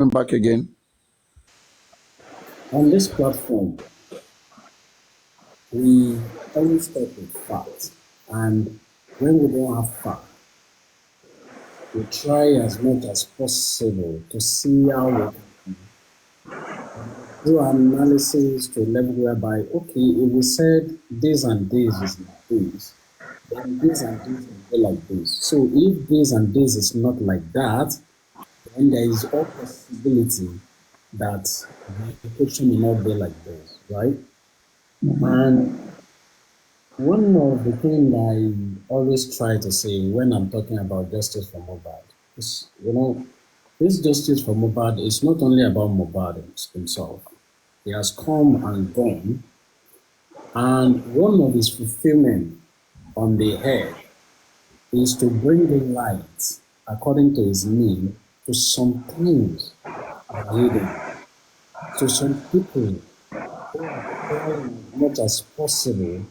I'm back again. On this platform, we always start with facts. And when we don't have facts, we try as much as possible to see how we can do analysis to a level whereby, okay, if we said this and this is like this, then this and this will be like this. So if this and this is not like that, then there is all possibility that the equation may not be like this, right? And one of the things I always try to say when I'm talking about justice for Mohbad is, this justice for Mohbad is not only about Mohbad himself. He has come and gone, and one of his fulfillment on the earth is to bring light, according to his name, to some things that are hidden, to some people who are trying as much as possible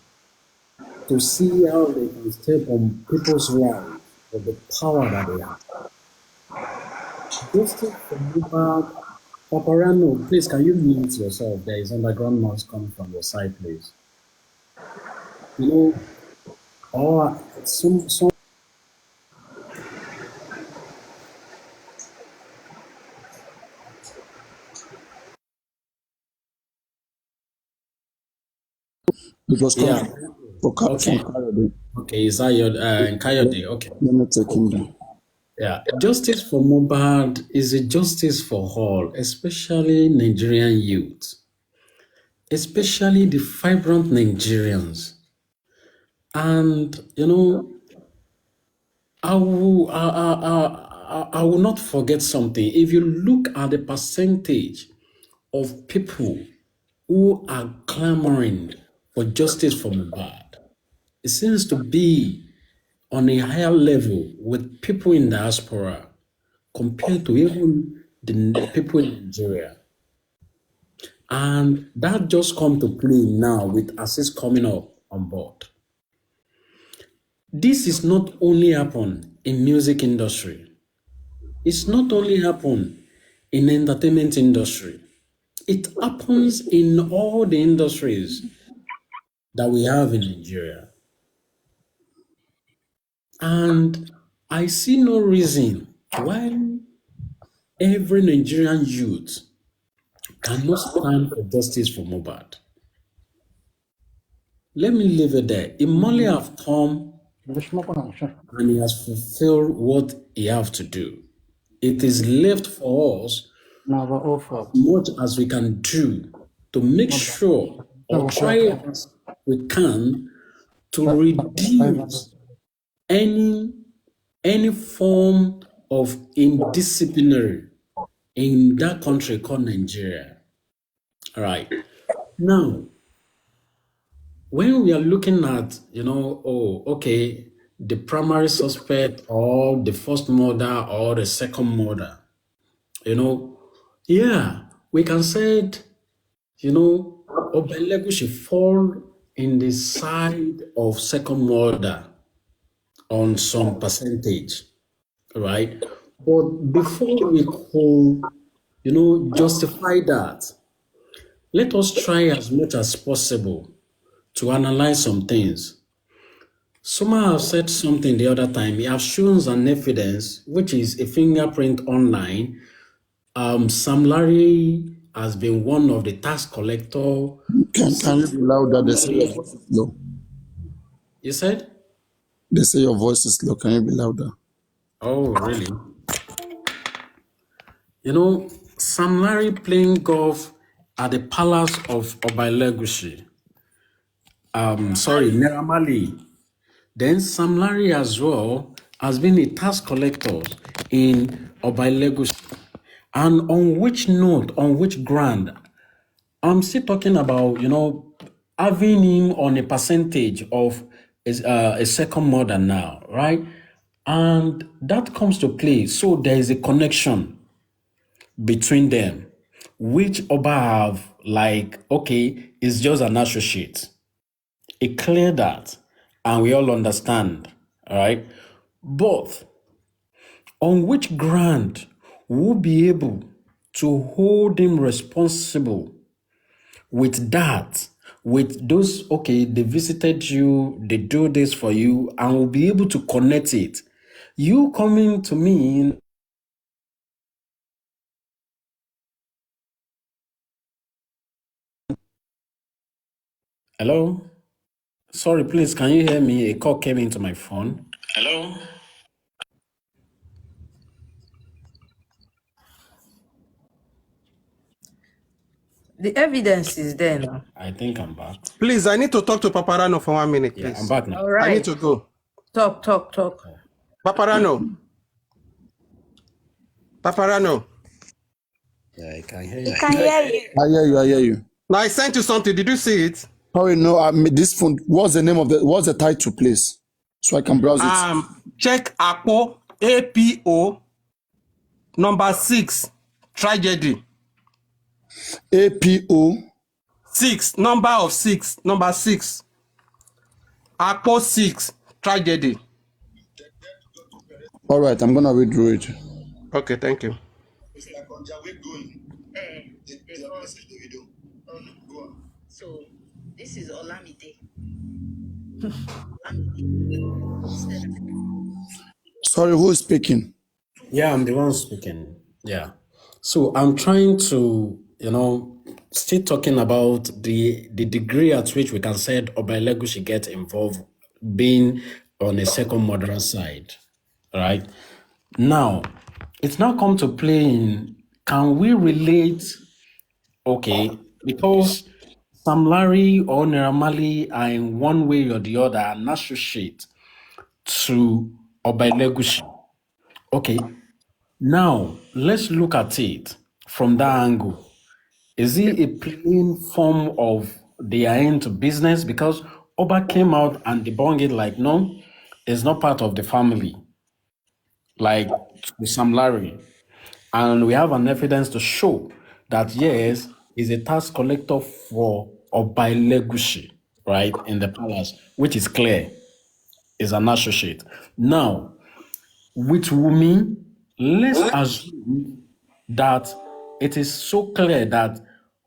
to see how they can step on people's lives with the power that they have. Justice for Mohbad. Paparano, please, can you mute yourself? There is underground noise coming from your side, please. You know, or some It was yeah. coming from Okay. Kayode. Okay, is that your Kayode? Okay. Let me take him down. Yeah. Justice for Mohbad is a justice for all, especially Nigerian youth, especially the vibrant Nigerians. And I will not forget something. If you look at the percentage of people who are clamoring for justice for Mohbad, it seems to be on a higher level with people in diaspora compared to even the people in Nigeria. And that just come to play now with Assis coming up on board. This is not only happen in music industry. It's not only happen in entertainment industry. It happens in all the industries that we have in Nigeria. And I see no reason why every Nigerian youth cannot stand for justice for Mohbad. Let me leave it there. Imole have come and he has fulfilled what he have to do. It is left for us much as we can do to make sure or try as we can to reduce any any form of indisciplinary in that country called Nigeria. All right. Now, when we are looking at, oh, okay, the primary suspect or the first murder or the second murder, yeah, we can say, Obelegu should fall in the side of second murder on some percentage, right? But before we could, justify that, let us try as much as possible to analyze some things. Soma have said something the other time. He has shown an evidence, which is a fingerprint online. Sam Larry has been one of the tax collector. Can you be louder? They say your voice is low. You said? They say your voice is low. Can you be louder? Oh, really? Sam Larry playing golf at the palace of Obailegushi. Sorry, Neramali. Then Sam Larry as well has been a tax collector in Obailegushi. And on which note, on which ground? I'm still talking about, having him on a percentage of a second mother now, right? And that comes to play. So there is a connection between them, which Oba have like, okay, it's just an associate. It clear that, and we all understand, all right? But on which ground will be able to hold him responsible with that, with those, okay, they visited you, they do this for you, and will be able to connect it. You coming to me. Hello? Sorry, please, can you hear me? A call came into my phone. Hello? The evidence is there now. I think I'm back. Please, I need to talk to Paparano for 1 minute, Yeah, I'm please. back now. All right. I need to go. Talk. Paparano. Paparano. Yeah, I can hear you. Can hear you. I hear you. Now I sent you something. Did you see it? Sorry, no, this phone, what's the title, please? So I can browse it. Check APO, APO, number 6, tragedy. APO. 6, number 6. APO 6, tragedy. All right, I'm going to read through it. Okay, thank you. So this is Olamide. Sorry, who is speaking? Yeah, I'm the one speaking. Yeah. So I'm trying to, still talking about the degree at which we can say Obailegu should get involved being on a second modern side. Right? Now, it's now come to play in, can we relate, okay, because Sam Larry or Naira are in one way or the other an associate to Obailegu. Okay, now let's look at it from that angle. Is it a plain form of they are into business? Because Oba came out and debunked it like, no, it's not part of the family, like Sam Larry. And we have an evidence to show that, yes, he's a tax collector for Obailegu, right, in the palace, which is clear, is an associate. Now, with Wumi, let's assume that it is so clear that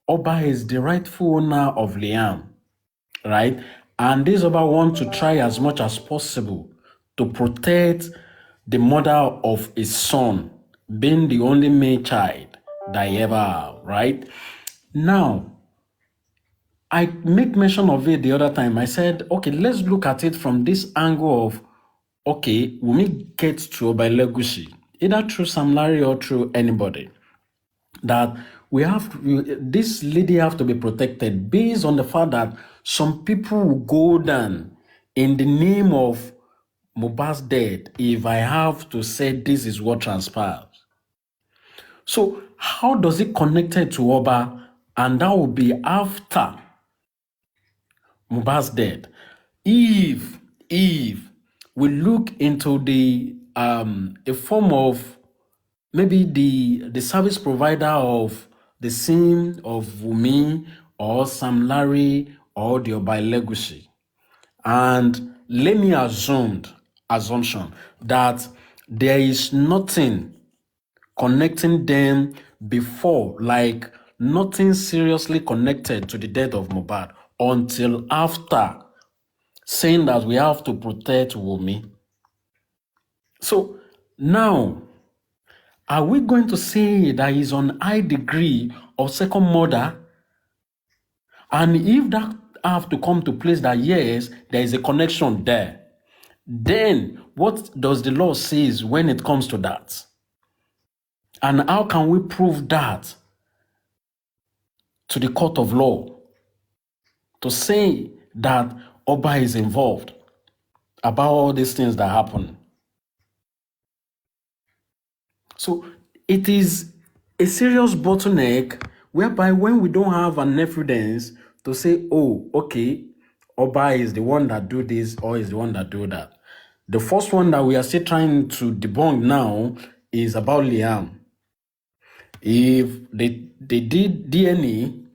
Oba is the rightful owner of Liam, right? And this Oba wants to try as much as possible to protect the mother of his son, being the only male child that he ever had, right? Now, I made mention of it the other time. I said, okay, let's look at it from this angle of, okay, Wumi gets to Obailegu, either through Sam Larry or through anybody, that this lady have to be protected based on the fact that some people will go down in the name of Mohbad's death if I have to say this is what transpired. So how does it connect to Oba? And that will be after Mohbad's death. If we look into the a form of maybe the service provider of the scene of Wumi or Sam Larry or the Obailegu, and let me assumption that there is nothing connecting them before, like nothing seriously connected to the death of Mohbad until after, saying that we have to protect Wumi. So now, are we going to say that he's on high degree of second murder? And if that have to come to place that yes, there is a connection there, then what does the law says when it comes to that? And how can we prove that to the court of law to say that Oba is involved about all these things that happen? So it is a serious bottleneck whereby when we don't have an evidence to say, oh, okay, Oba is the one that do this or is the one that do that. The first one that we are still trying to debunk now is about Liam. If they did DNA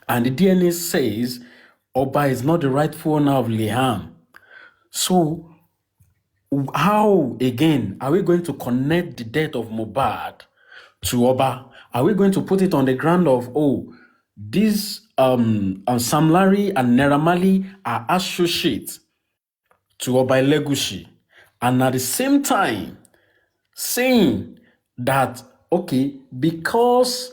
and the DNA says Oba is not the rightful owner of Liam, so how again are we going to connect the death of Mohbad to Oba? Are we going to put it on the ground of, oh, these Sam Larry and Naira Marley are associates to Oba Elegushi, and at the same time saying that, okay, because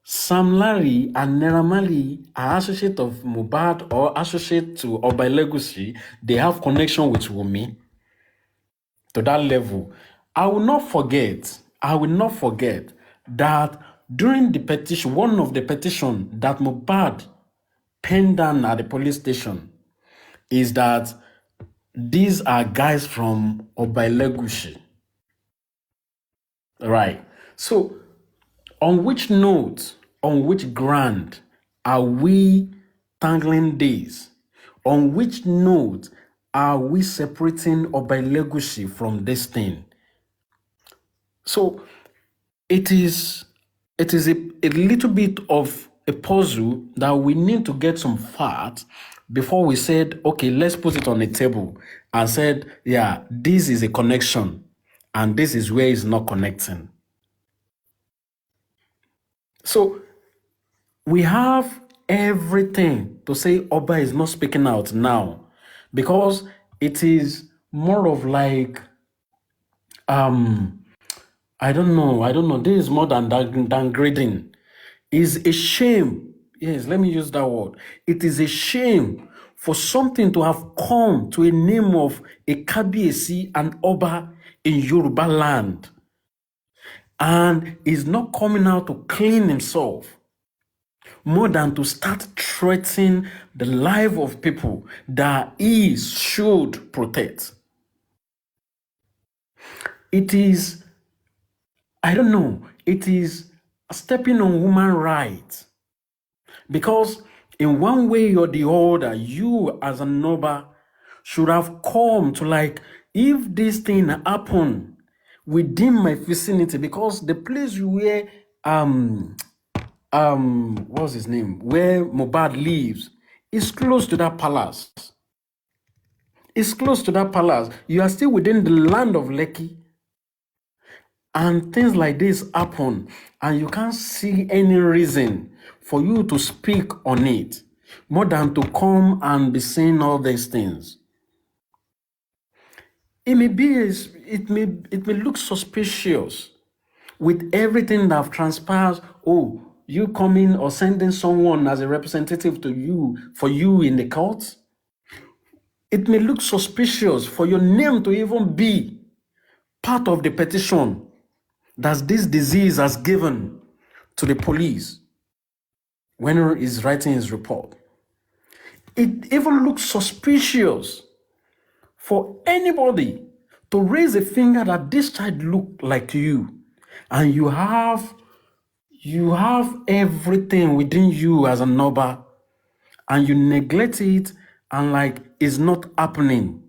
Sam Larry and Naira Marley are associate of Mohbad or associate to Oba Elegushi, they have connection with Wunmi to that level. I will not forget that during the petition, one of the petition that Mohbad penned down at the police station is that these are guys from Oba Elegushi. Right. So on which note, on which ground are we tangling this? On which note are we separating Oba Elegushi from this thing? So it is a little bit of a puzzle that we need to get some facts before we said, okay, let's put it on the table and said, yeah, this is a connection and this is where it's not connecting. So we have everything to say Oba is not speaking out now because it is more of like, I don't know. This is more than downgrading. It's a shame. Yes, let me use that word. It is a shame for something to have come to a name of a Kabiyesi and Oba in Yoruba land and is not coming out to clean himself more than to start threatening the life of people that he should protect. It is, I don't know, it is stepping on human rights. Because in one way or the other, you as a Oba should have come to like, if this thing happen within my vicinity, because the place where what's his name, where Mohbad lives is close to that palace. It's close to that palace. You are still within the land of Lekki. And things like this happen, and you can't see any reason for you to speak on it, more than to come and be saying all these things. It may look suspicious with everything that have transpired. Oh, you coming or sending someone as a representative to you for you in the court. It may look suspicious for your name to even be part of the petition that this disease has given to the police when he's writing his report. It even looks suspicious for anybody to raise a finger that this child looked like you, and you have everything within you as an Oba, and you neglect it and like it's not happening.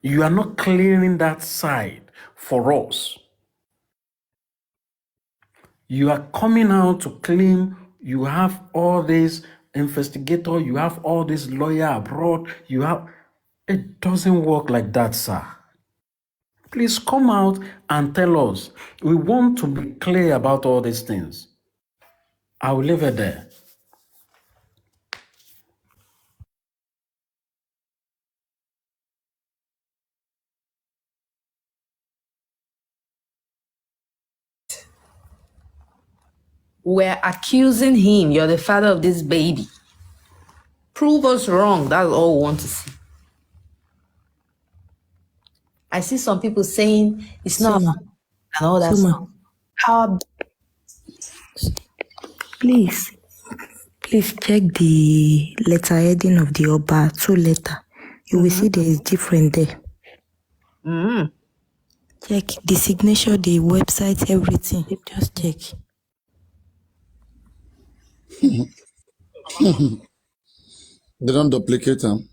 You are not clearing that side for us. You are coming out to claim you have all this investigator, you have all this lawyer abroad, it doesn't work like that, sir. Please come out and tell us. We want to be clear about all these things. I will leave it there. We're accusing him. You're the father of this baby. Prove us wrong. That's all we want to see. I see some people saying it's not Suma, and all that Suma, stuff. How please check the letter heading of the Oba 2 letter. You will see there is different there. Check the signature, the website, everything. Just check. They don't duplicate them.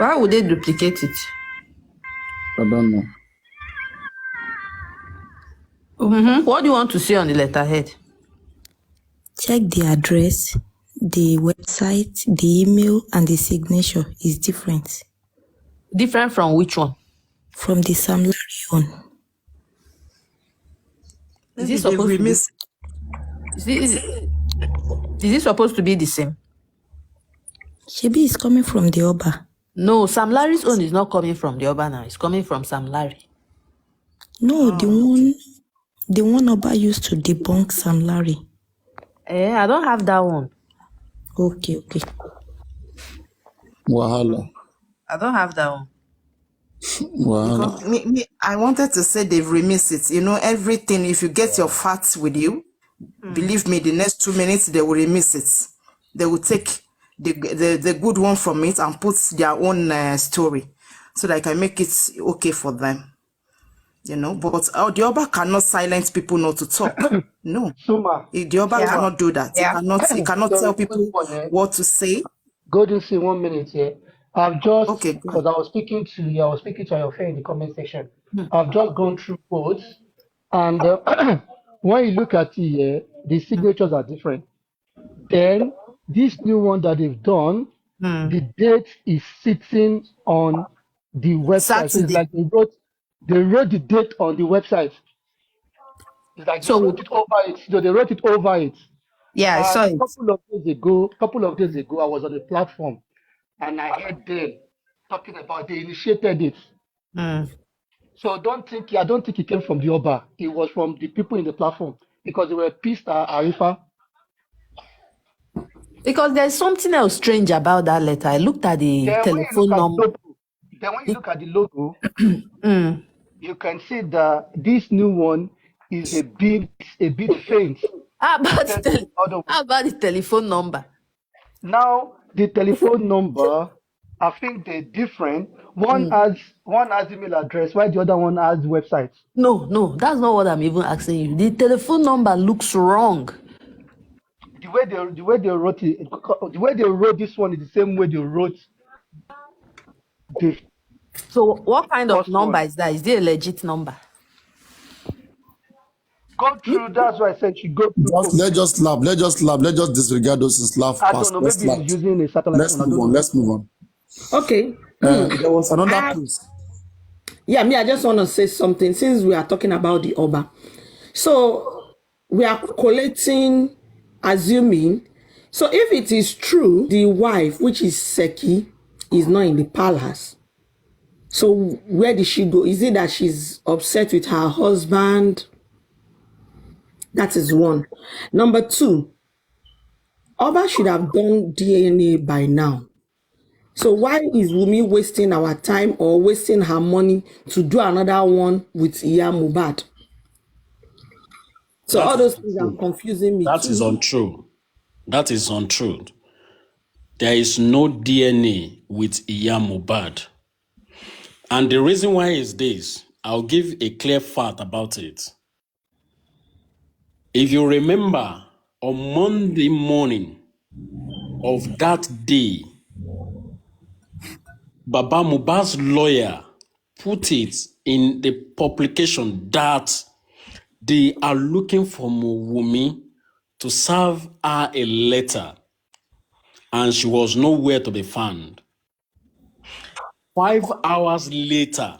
why would they duplicate it? I don't know. What do you want to see on the letterhead? Check the address, the website, the email, and the signature is different Different from which one? from the Sam Larry one. Is Maybe it they supposed to be? remiss. Is it supposed to be the same? Shebi is coming from the Oba. No, Sam Larry's own is not coming from the Oba now. It's coming from Sam Larry. No, Oh, okay. the one Oba used to debunk Sam Larry. I don't have that one. Okay. Wahala. I don't have that one. Wahala. Because I wanted to say they've remissed it. You know, everything, if you get your facts with you, believe me, the next 2 minutes, they will remiss it. They will take the good one from it and put their own story so that I can make it okay for them. You know, but the Oba cannot silence people not to talk. No. Suma, The Oba Yeah. cannot do that. Yeah. He cannot sorry, tell quick people one, eh? what to say. Golden say 1 minute here. I've just, Okay, go because ahead. I was speaking to your friend in the comment section. I've just gone through quotes, and when you look at it, the signatures are different. Then this new one that they've done, the date is sitting on the website. So it's Saturday. like they wrote the date on the website. It's like they So wrote it over it. So they wrote it over it. yeah, I saw And it. couple of days ago, I was on the platform and I heard them talking about they initiated it. So I don't think it came from the Oba. It was from the people in the platform because they were pissed at Arifa. Because there's something else strange about that letter. I looked at the Then when you telephone look at the number. logo, you can see that this new one is a bit faint How about compared to the other one. how about the telephone number? Now the telephone number, I think they're different. One has email address, while the other one has website. No, that's not what I'm even asking you. The telephone number looks wrong. The way they wrote it, the way they wrote this one is the same way they wrote the So what kind of first number one. is that? Is it a legit number? Go through. That's why I said you go through. Let's just laugh. Let's just disregard those and laugh I past. don't know. Let's Maybe laugh. he's using a satellite Let's phone. I move don't on. know. Let's move on. Okay. There was another post. Yeah, me, I just want to say something since we are talking about the Oba. So we are collating, assuming. So if it is true, the wife, which is Seki, is not in the palace. So where did she go? Is it that she's upset with her husband? That is one. Number two, Oba should have done DNA by now. So why is Wumi wasting our time or wasting her money to do another one with Iya Mohbad? So all those things are confusing me That too. is untrue. That is untrue. There is no DNA with Iya Mohbad. And the reason why is this. I'll give a clear fact about it. If you remember, on Monday morning of that day, Baba Mohbad's lawyer put it in the publication that they are looking for Wumi to serve her a letter, and she was nowhere to be found. 5 hours later,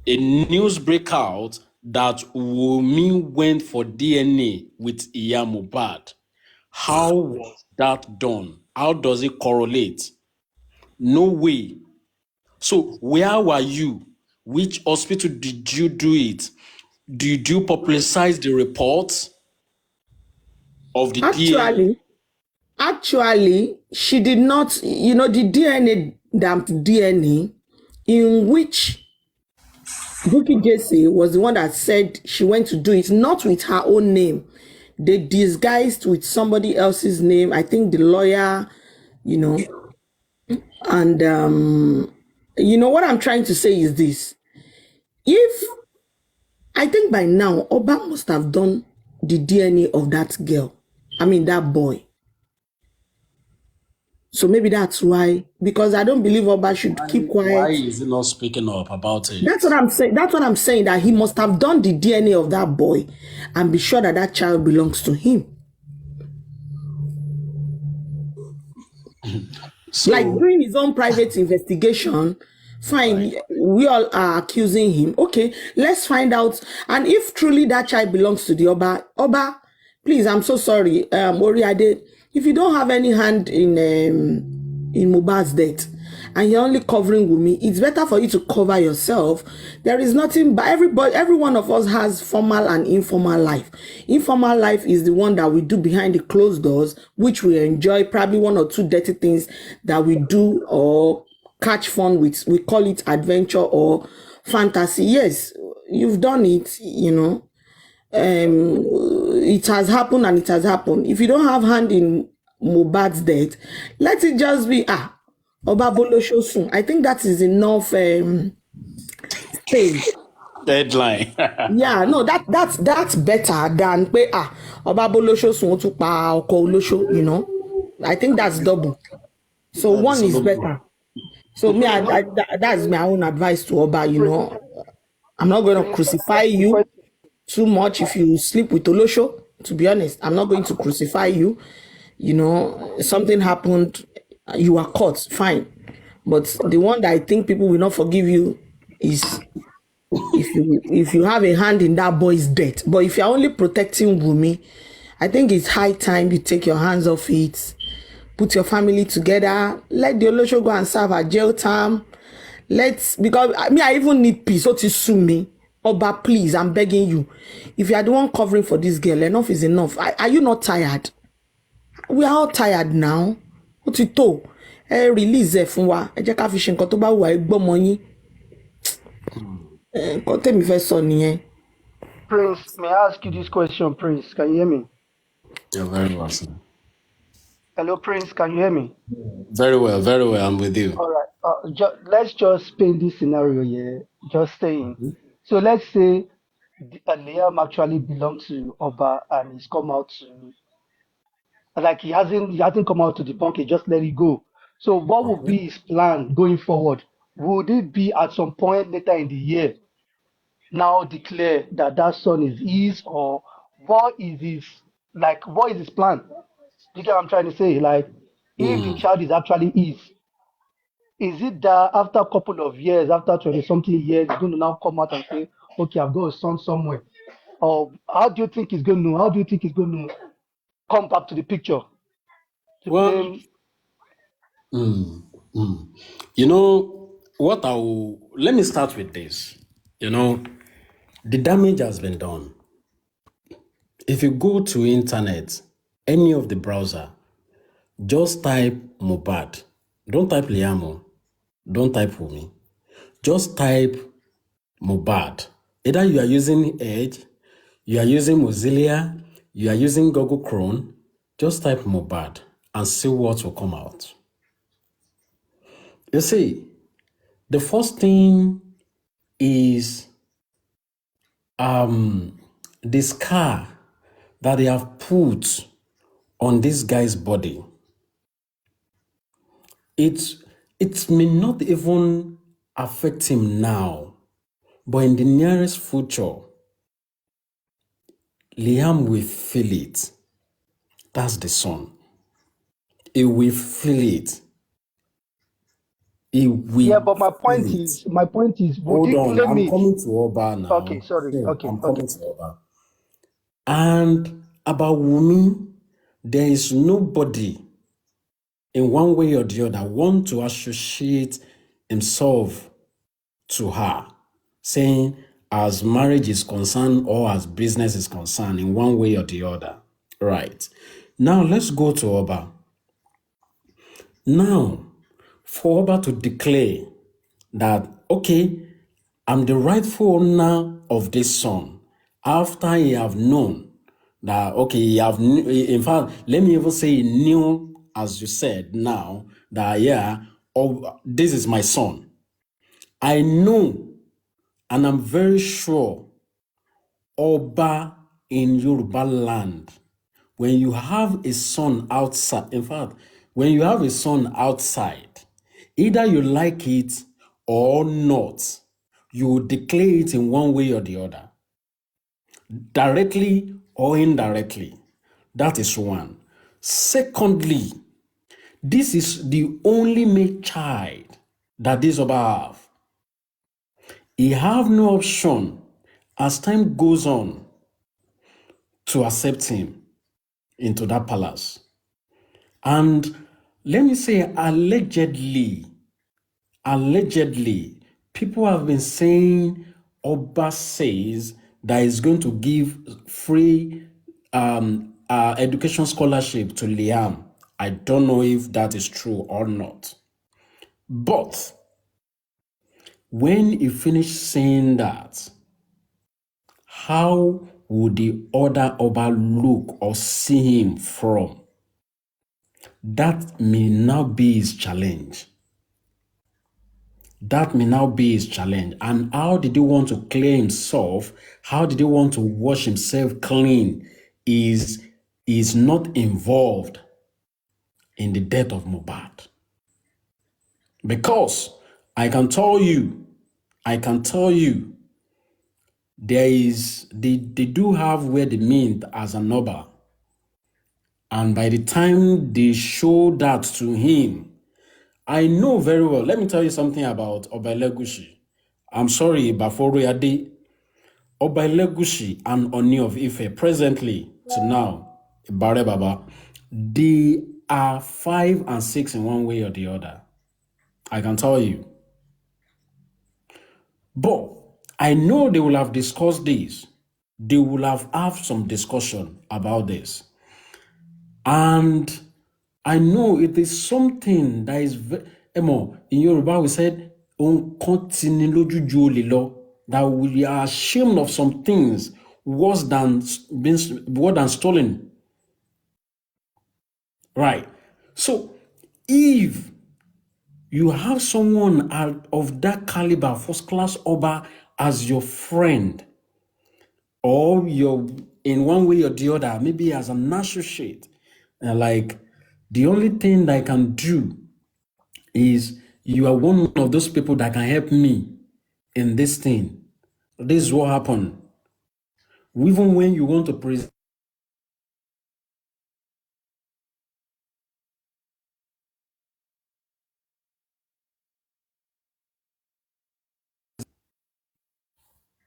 a news break out that Wumi went for DNA with Iya Mohbad. How was that done? How does it correlate? No way. So where were you? Which hospital did you do it? Did you publicize the report of the DNA? Actually, she did not, the DNA, damp DNA, in which Bukky Jesse was the one that said she went to do it, not with her own name. They disguised with somebody else's name. I think the lawyer, and what I'm trying to say is this. I think by now, Oba must have done the DNA of that girl. That boy. So maybe that's why, because I don't believe Oba should keep quiet. Why is he not speaking up about it? That's what I'm saying. That's what I'm saying, that he must have done the DNA of that boy and be sure that that child belongs to him. So, Like doing his own private investigation, Fine, we all are accusing him. Okay, let's find out. And if truly that child belongs to the Oba, please, I'm so sorry, Oriade, if you don't have any hand in Mohbad's death, and you're only covering Wunmi, it's better for you to cover yourself. There is nothing, but every one of us has formal and informal life. Informal life is the one that we do behind the closed doors, which we enjoy, probably one or two dirty things that we do or catch fun with. We call it adventure or fantasy. Yes, you've done it, it has happened and it has happened. If you don't have hand in Mohbad's death, let it just be Oba Bolosho soon. I think that is enough space. Deadline. Yeah, no, that's better than Oba Bolosho soon to pa Oko Olosho, I think that's double. So one is better. So me, that's my own advice to Oba, I'm not going to crucify you too much if you sleep with Olosho. To be honest, I'm not going to crucify you. Something happened, you are caught, fine. But the one that I think people will not forgive you is if you have a hand in that boy's death. But if you're only protecting Wunmi, I think it's high time you take your hands off it, put your family together, let the Olosho go and serve a jail term. Because I even need peace. So to sue me. Oba, please, I'm begging you. If you are the one covering for this girl, enough is enough. Are you not tired? We are all tired now. What you told? Release ẹ fún wa. Ẹ jẹ́ ká fi ṣe nǹkan tó bá wù wá, ẹ gbọ́mọ yín. Nǹkan tèmi fẹ́ sọ nìyẹn. Prince, may I ask you this question, Prince? Can you hear me? You're very well, sir. Hello, Prince, can you hear me? Very well, I'm with you. All right. Let's just paint this scenario here. Just saying. So let's say Liam actually belongs to Oba and he's come out to, like he hasn't come out to debunk it, just let it go. So what would be his plan going forward? Would it be at some point later in the year now declare that son is his, or what is his plan? You get what I'm trying to say? Like, if the child is actually his, is it that after a couple of years, after 20-something years, he's going to now come out and say, okay, I've got a son somewhere? Or how do you think he's going to come back to the picture? Well, let me start with this. The damage has been done. If you go to internet, any of the browser, just type Mohbad. Don't type Liam. Don't type Wunmi. Just type Mohbad. Either you are using Edge, you are using Mozilla, you are using Google Chrome, just type Mohbad and see what will come out. You see, the first thing is the scar that they have put on this guy's body. It may not even affect him now, but in the nearest future, Liam will feel it. That's the son. He will feel it. He will. Yeah, but my point is, hold on, I'm coming to Oba now. Okay, sorry. Okay, I'm coming to Oba. And about Wunmi, there is nobody in one way or the other want to associate himself to her, saying as marriage is concerned or as business is concerned, in one way or the other. Right. Now let's go to Oba. Now, for Oba to declare that, okay, I'm the rightful owner of this son, after he have known that, okay, in fact, let me even say he knew, as you said now, that, this is my son. I know, and I'm very sure, Oba in Yoruba land, when you have a son outside, in fact, when you have a son outside, either you like it or not, you declare it in one way or the other, directly or indirectly. That is one. Secondly, this is the only male child that this Oba have. he have no option as time goes on to accept him into that palace. And let me say, allegedly, people have been saying Oba says that he's going to give free education scholarship to Liam. I don't know if that is true or not. But when he finished saying that, how would the other Oba look or see him from? That may now be his challenge. And how did he want to clear himself? How did he want to wash himself clean? Is not involved in the death of Mohbad. Because I can tell you, they do have where they meet as an Oba. And by the time they show that to him, I know very well. Let me tell you something about Oba Elegushi. I'm sorry, Baforo Ade. Oba Elegushi and Oni of Ife, presently to now, Bare Baba, they are 5 and 6 in one way or the other. I can tell you. But I know they will have discussed this. They will have some discussion about this. And I know it is something that is, in Yoruba we said, that we are ashamed of some things worse than stolen. Right. So if you have someone of that caliber, first class Oba, as your friend, or you're in one way or the other, maybe as an associate, like the only thing that I can do is you are one of those people that can help me in this thing. This is what happened. Even when you want to present,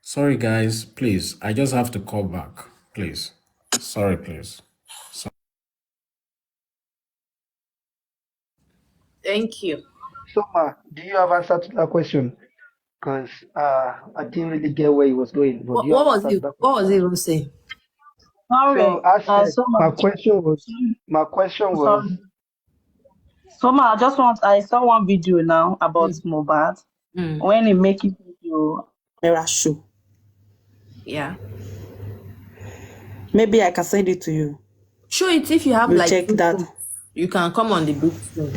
sorry guys, please, I just have to call back, please. Sorry, please. Thank you. So, Ma, do you have answer to that question? Because I didn't really get where he was going. But do you have answer to that What was question? he even saying? So, Sorry, I said so my much. question was Sorry. So ma, I saw one video now about Mohbad when he make it video Era show. Yeah. Maybe I can send it to you. Show it if you have You like check 2 that. phones. You can come on the big screen.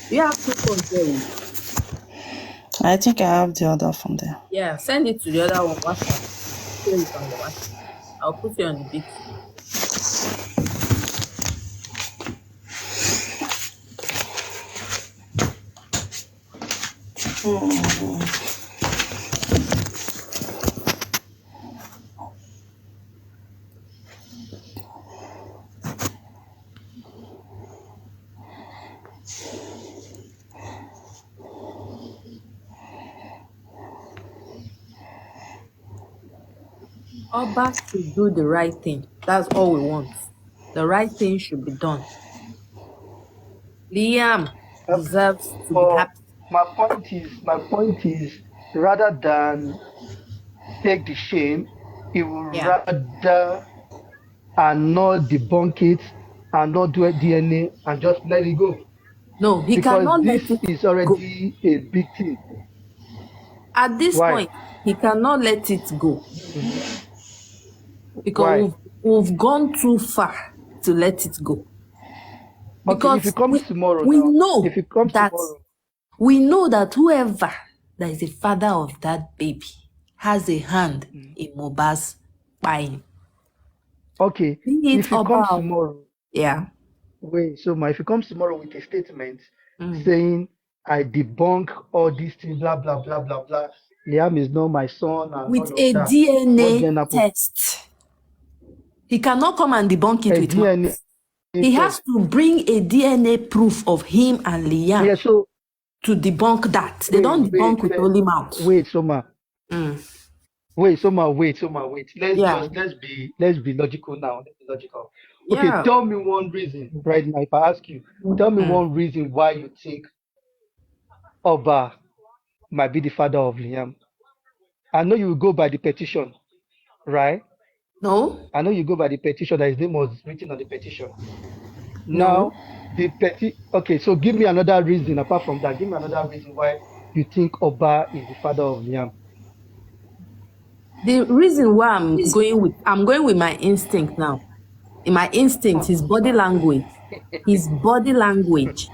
You have 2 phones there. I think I have the other from there. Yeah, send it to the other one WhatsApp. Show it on the WhatsApp. I'll put it on the big screen. Oba should do the right thing. That's all we want. The right thing should be done. Liam deserves to be happy. my point is, rather than take the shame, he would rather and not debunk it and not do a DNA and just let it go. No, he Because cannot this let it is already a big thing. At this Why? point, he cannot let it go. Why? Because we've gone too far to let it go. Okay, Because if it comes tomorrow we now, know if it comes that tomorrow, whoever that is the father of that baby has a hand in Mohbad's buying. okay, Be it if it comes Oba. tomorrow, Yeah. wait, so if it comes tomorrow with a statement saying I debunk all these things, blah blah blah blah blah. Liam is not my son and With all a of that. What then DNA happen? test. He cannot come and debunk it A with DNA mouth. He has test. to bring a DNA proof of him and Liam. Yeah, so to debunk that. They don't debunk with only mouth. Wait, Soma. Mm. Wait. Yeah. Let's be logical now. Let's be logical. Okay, Yeah. tell me one reason, right now. If I ask you, tell me one reason why you think Oba might be the father of Liam. I know you will go by the petition, right? No. I know you go by the petition that his name was written on the petition. No. Now, okay, so give me another reason apart from that. Give me another reason why you think Oba is the father of Liam. The reason why I'm going with my instinct now. In my instinct, his body language. His body language.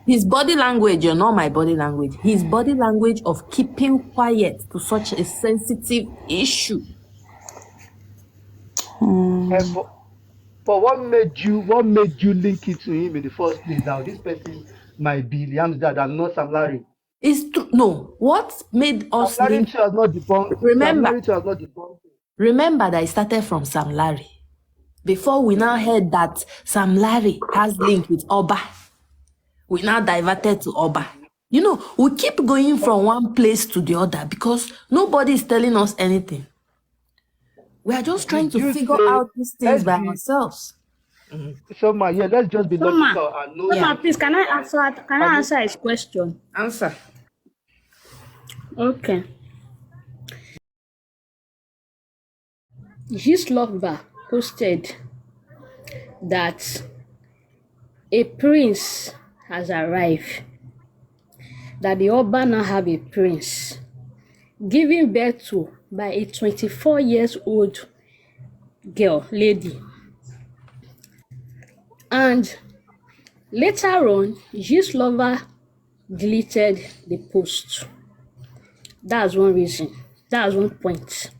His body language, you're not my body language. His body language of keeping quiet to such a sensitive issue. But what made you link it to him in the first place? Now this person might be Liam's dad and not Sam Larry. It's true. No. What made us Sam Larry link? has not debunked. Remember that it started from Sam Larry. Before we now heard that Sam Larry has link with Oba, we now diverted to Oba. You know, we keep going from one place to the other because nobody is telling us anything. We are just trying to figure out these things by ourselves. Soma, yeah, let's just be logical and know. Soma, please, can I answer his question? Answer. Okay. Gistlover posted that a prince has arrived, that the Oba now have a prince, given birth to by a 24 years old lady. And later on, Gistlover deleted the post. That's one reason. That's one point.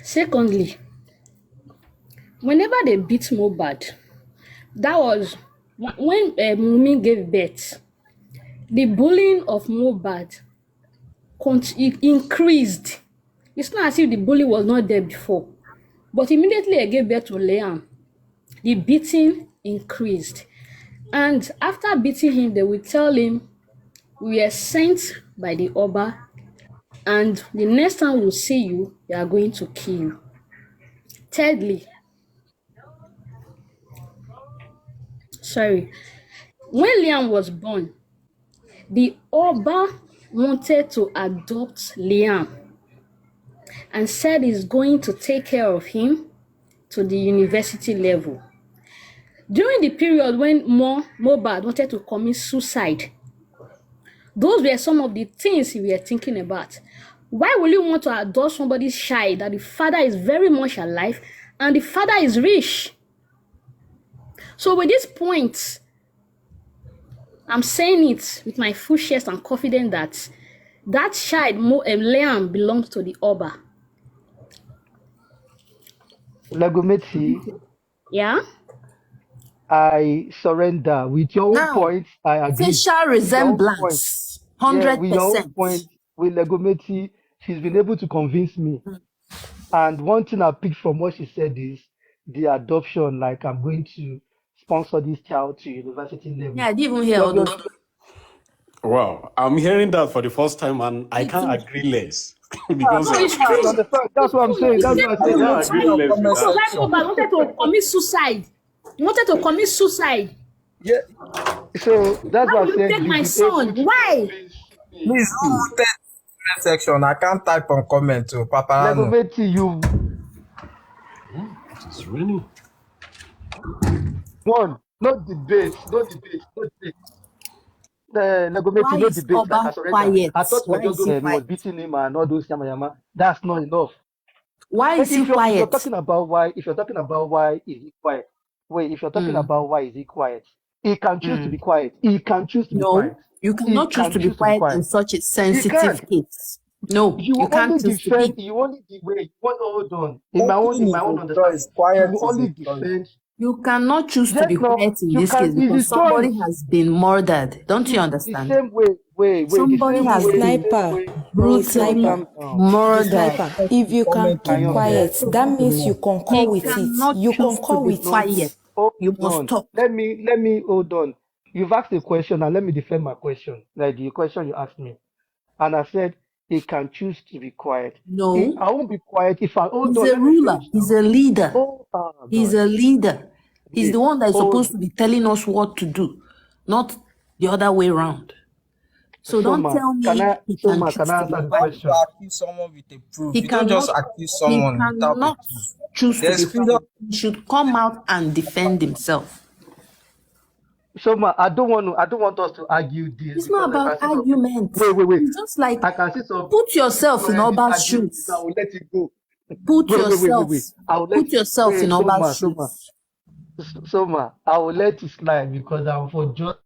Secondly, whenever they beat Mohbad, that was when Wunmi gave birth. The bullying of Mohbad increased. It's not as if the bully was not there before, but immediately I gave birth to Liam, the beating increased. And after beating him, they will tell him, we are sent by the Oba, and the next time we'll see you, we are going to kill you. Thirdly, when Liam was born, the Oba wanted to adopt Liam and said he's going to take care of him to the university level. During the period when Mohbad wanted to commit suicide, those were some of the things we were thinking about. Why will you want to adopt somebody's child that the father is very much alive and the father is rich? So with this point, I'm saying it with my full chest and confident that that child, Liam, belongs to the Oba. Lagometi, yeah? I surrender. With your own point, I agree. Facial resemblance, 100%. With your own point, with Lagometi, she's been able to convince me. And one thing I picked from what she said is the adoption, like I'm going to sponsor this child to university level. Yeah, I didn't even hear all those. Wow, I'm hearing that for the first time and I can't agree less. Because that's what I'm saying. That's what I'm saying. So why Mohbad wanted to commit suicide? He wanted to commit suicide. Yeah. So that's Why what I'm saying. take my son? Why? Please, section. I can't type on comment to Papa. You. It's really one. Not debate. No debate. Why no is debate. Oba quiet? I thought Why is he he was beating him and all those yama. That's not enough. Why is he quiet? If you're talking about why is he quiet? Wait, if you're talking about why is he quiet, he can choose to be quiet. He can choose to be quiet. You cannot choose to be quiet in such a sensitive case. No, you can't choose to be. You only wait. Hold on. In my own understanding, you only defend. You cannot choose to be quiet in this case because somebody has been murdered. Don't you understand? The same way. Somebody has been brutally murdered. If you can keep quiet, that means you concur with it. You concur with quiet. You must stop. Let me hold on. you've asked a question, and let me defend my question. Like the question you asked me, and I said he can choose to be quiet. No, I won't be quiet if I hold he's on. a Let me ruler. finish He's now. a leader. Oh He's God, a leader. He's the wait, one that is hold. supposed to be telling us what to do, not the other way around. So don't Soma, tell can me I? he can Soma, choose can I to be answer the Why quiet. would question? you accuse someone with a proof? He You don't just cannot. accuse He someone without a cannot proof. choose to There's be freedom. quiet. He should come out and defend himself. Soma, I don't want us to argue this It's not because I about can see some. arguments. Wait. It's just like I can see some put yourself in already Oba's arguing this. I shoes. will let it go. Put yourself. Wait. I will let. Put yourself in Oba's Soma. shoes. Soma, I will let it slide because I'm for justice.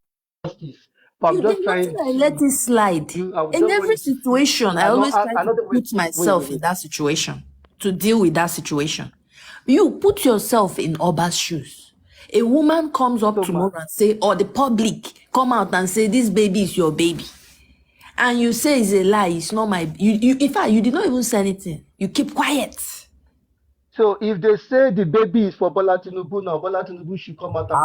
But I'm There's just nothing trying I let to. it slide. I would In just want every you to see. situation, I always try I know to that. put myself in that situation to deal with that situation. You put yourself in Oba's shoes. A woman comes up tomorrow and say, or the public come out and say, this baby is your baby. And you say it's a lie, it's not my, in fact, you did not even say anything. You keep quiet. So if they say the baby is for Bola Tinubu now, Bola Tinubu should come out and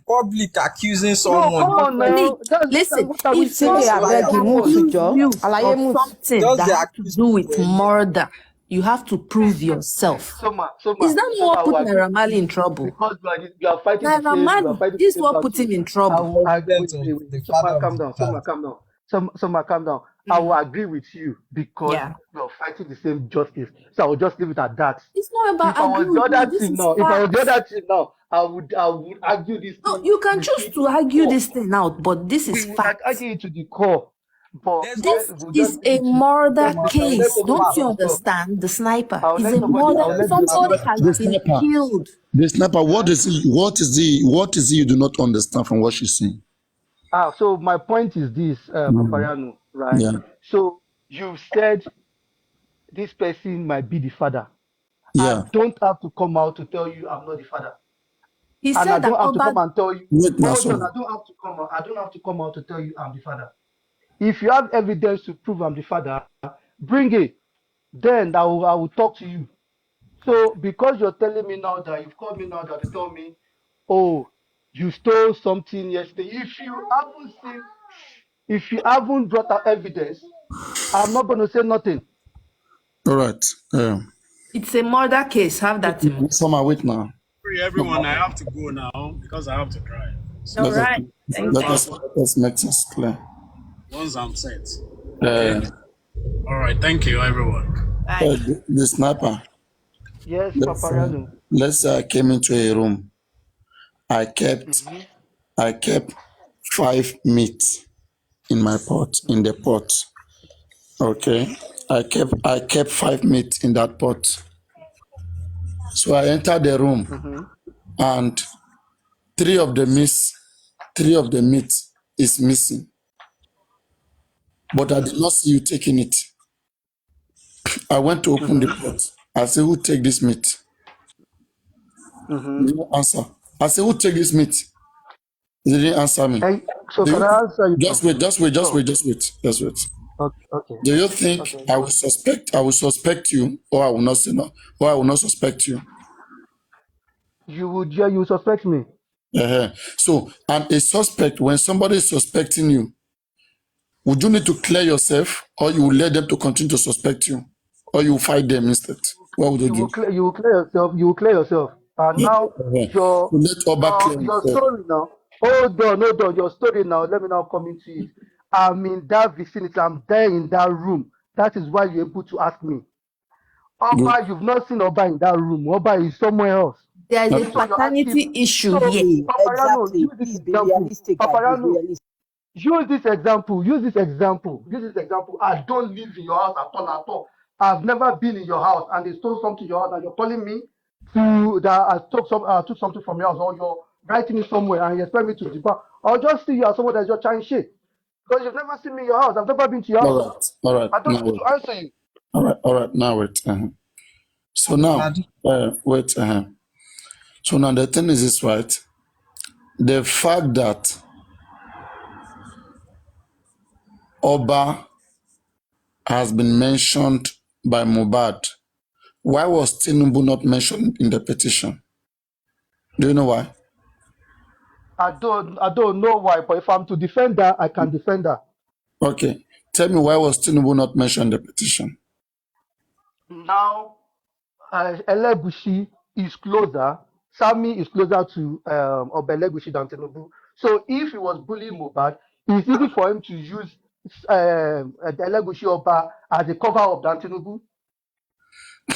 Public accusing no, someone. come on now. Listen, What are we if saying? somebody accuses you of something Just that they has to accuse do with people. murder, you have to prove yourself. Soma, Is that Soma, what I put will agree Naira Marley in trouble? because you are fighting the Naira same. You are Marley, fighting the this is same what put battle. him in I trouble. will agree. President of the Soma, father calm of down. the child. Soma, calm down. I will agree with you because Yeah. you are fighting the same justice. So I will just leave it at that. It's not about If I was agreeing the with you. other This team is now, facts. I would argue this No, thing. you can choose to argue this thing out, but this is We would fact. argue it to the core. But This we'll is just a leave it to murder I'll let case. Don't somebody you talk. understand? The sniper I'll is let a somebody. murder. I'll let Somebody has The been sniper. killed. The sniper. What is it you do not understand from what she's saying? So my point is this, Papayano, right? Yeah. So you said this person might be the father. Yeah. I don't have to come out to tell you I'm not the father. He And I said that don't have to Oba. come and tell you. Wait, now, Hold on, sorry. I don't have to come out. I don't have to come out to tell you I'm the father. If you have evidence to prove I'm the father, bring it. Then I will talk to you. So because you're telling me now that you've called me now that you tell me, oh, you stole something yesterday. If you haven't brought out evidence, I'm not going to say nothing. All right. It's a murder case. Have that in mind. Soma, wait now. Sorry, everyone, I have to go now because I have to drive. So All right. Thank you. Let's make this clear. once I'm set. Okay. All right. Thank you, everyone. Bye. The sniper. Yes, Let's Papayano. say I came into a room. I kept 5 meat in my pot, in the pot. Okay. I kept 5 meat in that pot. So I entered the room and 3 of the meat is missing. But I did not see you taking it. I went to open the pot. I said, who take this meat? He didn't answer. I said, who take this meat? He didn't answer me. So can I answer you? Just wait. Okay. Do you think I will suspect you, or I will not say no, or I will not suspect you? You suspect me? So, and a suspect, when somebody is suspecting you, would you need to clear yourself, or you will let them to continue to suspect you, or you will fight them instead? What would you do? You will clear yourself. And now So let Oba clear your himself. story now. Hold on. Your story now. Let me now come into it. I'm in that vicinity. I'm there in that room. That is why you're able to ask me. Oba, you've not seen Oba in that room. Oba is somewhere else. There is a So you're paternity asking. issue So, here. Papayano, use this example. Papayano, use this example. I don't live in your house at all. I've never been in your house and they stole something in your house and you're calling me that I took something from your house, or you're writing it somewhere and you expect me to depart. I'll just see you as someone that's just trying shit. Because you've never seen me in your house. I've never been to your house. All right. I don't Now need wait. to answer you. All right. Now wait. So now, wait. So now the thing is this, right? The fact that Oba has been mentioned by Mohbad, why was Tinubu not mentioned in the petition? Do you know why? I don't know why, but if I'm to defend her, I can defend her. Okay. Tell me, why was Tinubu not mentioned in the petition? Now, Elegushi is closer. Sami is closer to Obelegushi than Tinubu. So if he was bullying Mohbad, it's easy for him to use Elegushi Oba as a cover up than Tinubu.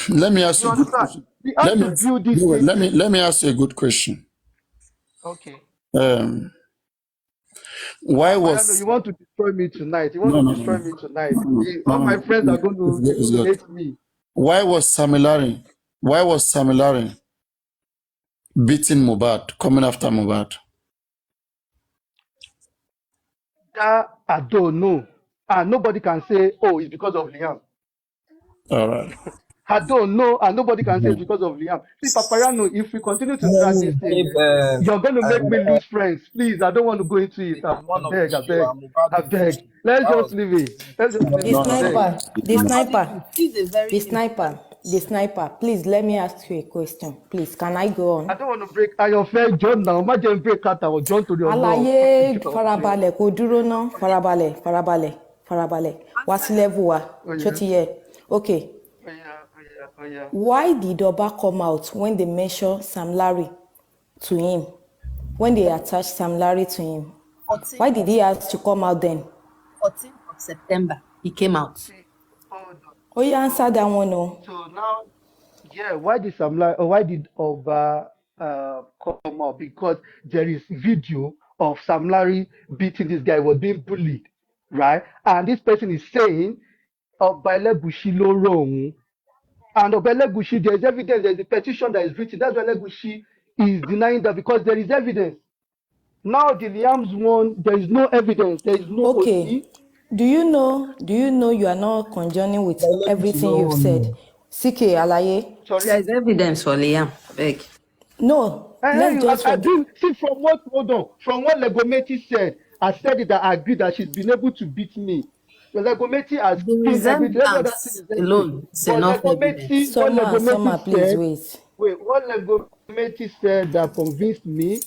Let me ask You you a good understand? question. We have to build this Wait, thing. let me ask you a good question. Okay. Why Mariano, was you want to destroy me tonight? You want no to no destroy no me tonight? no All no my no friends are going it's to good. hate me. Why was Samilari beating Mohbad, coming after Mohbad? That I don't know. And nobody can say, oh, it's because of Liam. All right. I don't know, and nobody can say it's because of Liam. See, Papayano, if we continue to drag this thing, you're going to make me lose friends. Please, I don't want to go into it. I beg. Let's just leave it. Let's just leave The it. I beg. sniper, the sniper, This is a very the sniper. Please let me ask you a question. Please, can I go on? I don't want to break Ayọ̀fẹ́ John now. Imagine break out our John to your law. Àlàyé farabalẹ̀ kò dúró ná farabalẹ̀ wá sí level wa ṣó ti yẹ. Okay. Why did Oba come out when they mentioned Sam Larry to him? When they attached Sam Larry to him? Why did he have to come out then? 14th of September, he came out. Oh, you answered that one, no? So now, yeah, why did Oba come out? Because there is video of Sam Larry beating this guy, was being bullied, right? And this person is saying, Oba Elegushi lo wrong. And Oba Elegushi, there is evidence, there is a petition that is written. That's why Elegushi is denying that because there is evidence. Now the Liam's one, there is no evidence, there is no Okay. Do you know you are not conjoining with everything you've said? CK Alaye. There is evidence for Liam, beg. No, let's just I do see from what Legometi said. I said it that I agree that she's been able to beat me. The Legometi has The resemblance alone is enough evidence. Summer, please wait. What Legometi said that convinced me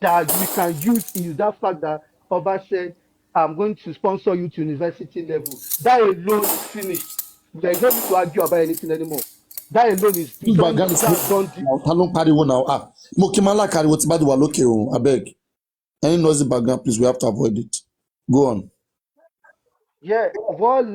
that we can use is that fact that Oba said, I'm going to sponsor you to university level. That alone is finished. There is no need to argue about anything anymore. That alone is done. Mo kí máa lákàríwó tí bá di wà lókè o, abeg. Any noisy background, please, we have to avoid it. Go on. Yeah, what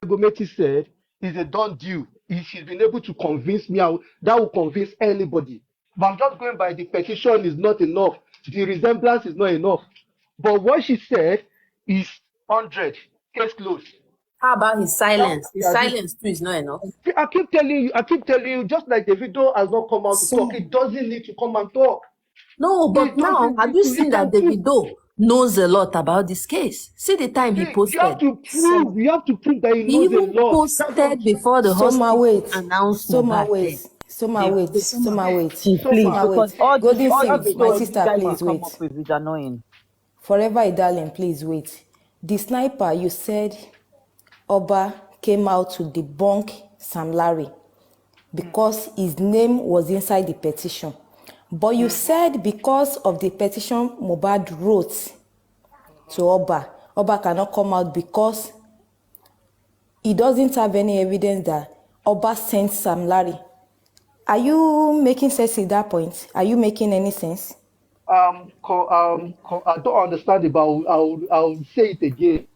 Legometi said is a done deal. She's been able to convince me. That will convince anybody. But I'm just going by the petition is not enough. The resemblance is not enough. But what she said is 100. Case closed. How about his silence? His silence too is not enough. I keep telling you, just like the video has not come out to talk, it doesn't need to come and talk. No, but now, have you seen that Davido knows a lot about this case? See the time he posted. You have to prove that he knows a lot. He even posted before the hospital announced Summer wait. Please, because all Golden all Seed, my sister, please wait. Is annoying. Forever a darling, please wait. The sniper, you said Oba came out to debunk Sam Larry because his name was inside the petition. But you said because of the petition Mohbad wrote to Oba, Oba cannot come out because he doesn't have any evidence that Oba sent Sam Larry. Are you making sense at that point? Are you making any sense? I don't understand it, but I'll say it again.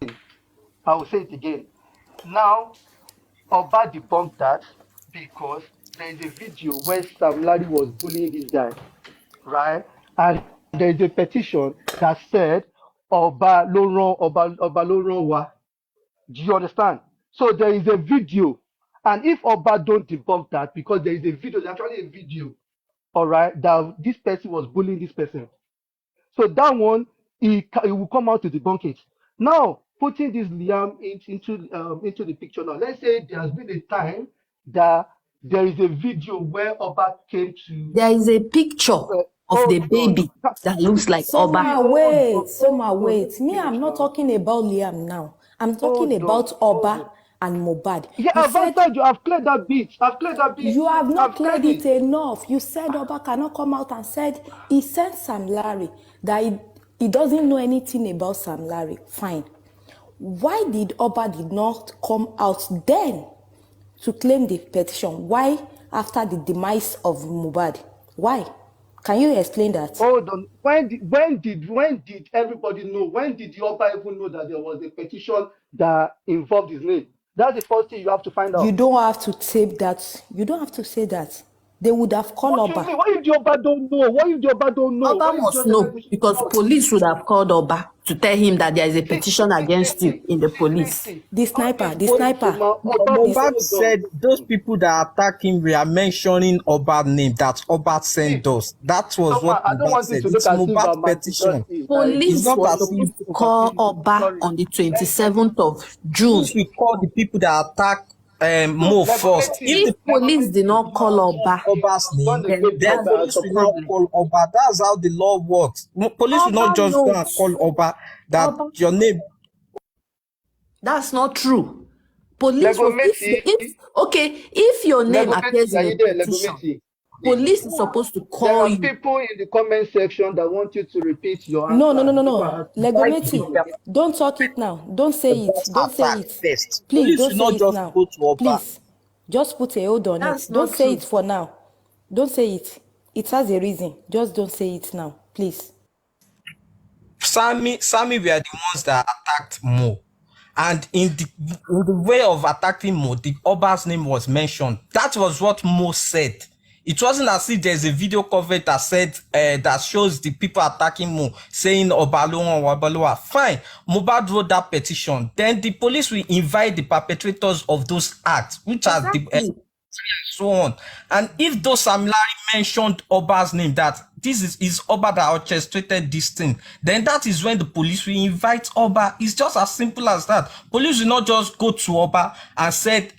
I will say it again. Now, Oba debunked that because there is a video where Sam Larry was bullying this guy, right? And there is a petition that said Oba lo wa. Do you understand? So there is a video, and if Oba don't debunk that, because there is a video, there's actually a video, all right, that this person was bullying this person. So that one, he will come out to debunk it. Now, putting this Liam into the picture now, let's say there has been a time that there is a video where Oba came to... There is a picture of the baby that looks like Oba. Wait. Me, I'm not talking about Liam now. I'm talking about Oba and Mohbad. Yeah, I've cleared that bit. You have not cleared it enough. You said Oba cannot come out and said he sent Sam Larry. that he doesn't know anything about Sam Larry. Fine. Why did Oba did not come out then to claim the petition? Why after the demise of Mohbad? Why? Can you explain that? Hold on. When did everybody know? When did the Oba even know that there was a petition that involved his name? That's the first thing you have to find out. You don't have to say that. You don't have to say that. They would have called What do you Oba. mean? What if the Oba don't know? What if the Oba don't know? Oba What if must just know Elegushi because don't know? police would have called Oba to tell him that there is a petition against you in the police. The sniper, the Police sniper. woman, No, Oba This- Mohbad hold on. said those people that attack him were mentioning Oba's name, that Oba sent us. That was Soma, what I don't Mohbad want you said. to It's look as if Mohbad's I'm petition. anti-justice. Police It's not was as if supposed to call Oba on the 27th of June. we call the people that attack Mo first. If police did not call Oba, Oba's name, then then that's police the will not problem. call Oba. That's how the law works. Police will not Oba just go and knows. call Oba that Oba- your name. That's not true. Police was Legometi, if your name appears in a Legometi, petition, Legometi. police is supposed to There call are you. people in the comment section that want you to repeat your answer. No. People are asking, Legometi, don't talk it now. Don't say it. Don't say it. First. Please Police don't will not say it just now. go to Oba. Please, just put a hold on That's it. Don't not say true. it for now. Don't say it. It has a reason. Just don't say it now, please. Sammy were the ones that attacked Mo. And in the way of attacking Mo, the Oba's name was mentioned. That was what Mo said. It wasn't as if there's a video coverage that said that shows the people attacking Mo saying Obaloa. Fine. Mohbad wrote that petition. Then the police will invite the perpetrators of those acts, which are the so on. And if those Sam Larry mentioned Oba's name, that this is Oba that orchestrated this thing, then that is when the police will invite Oba. It's just as simple as that. Police will not just go to Oba and said,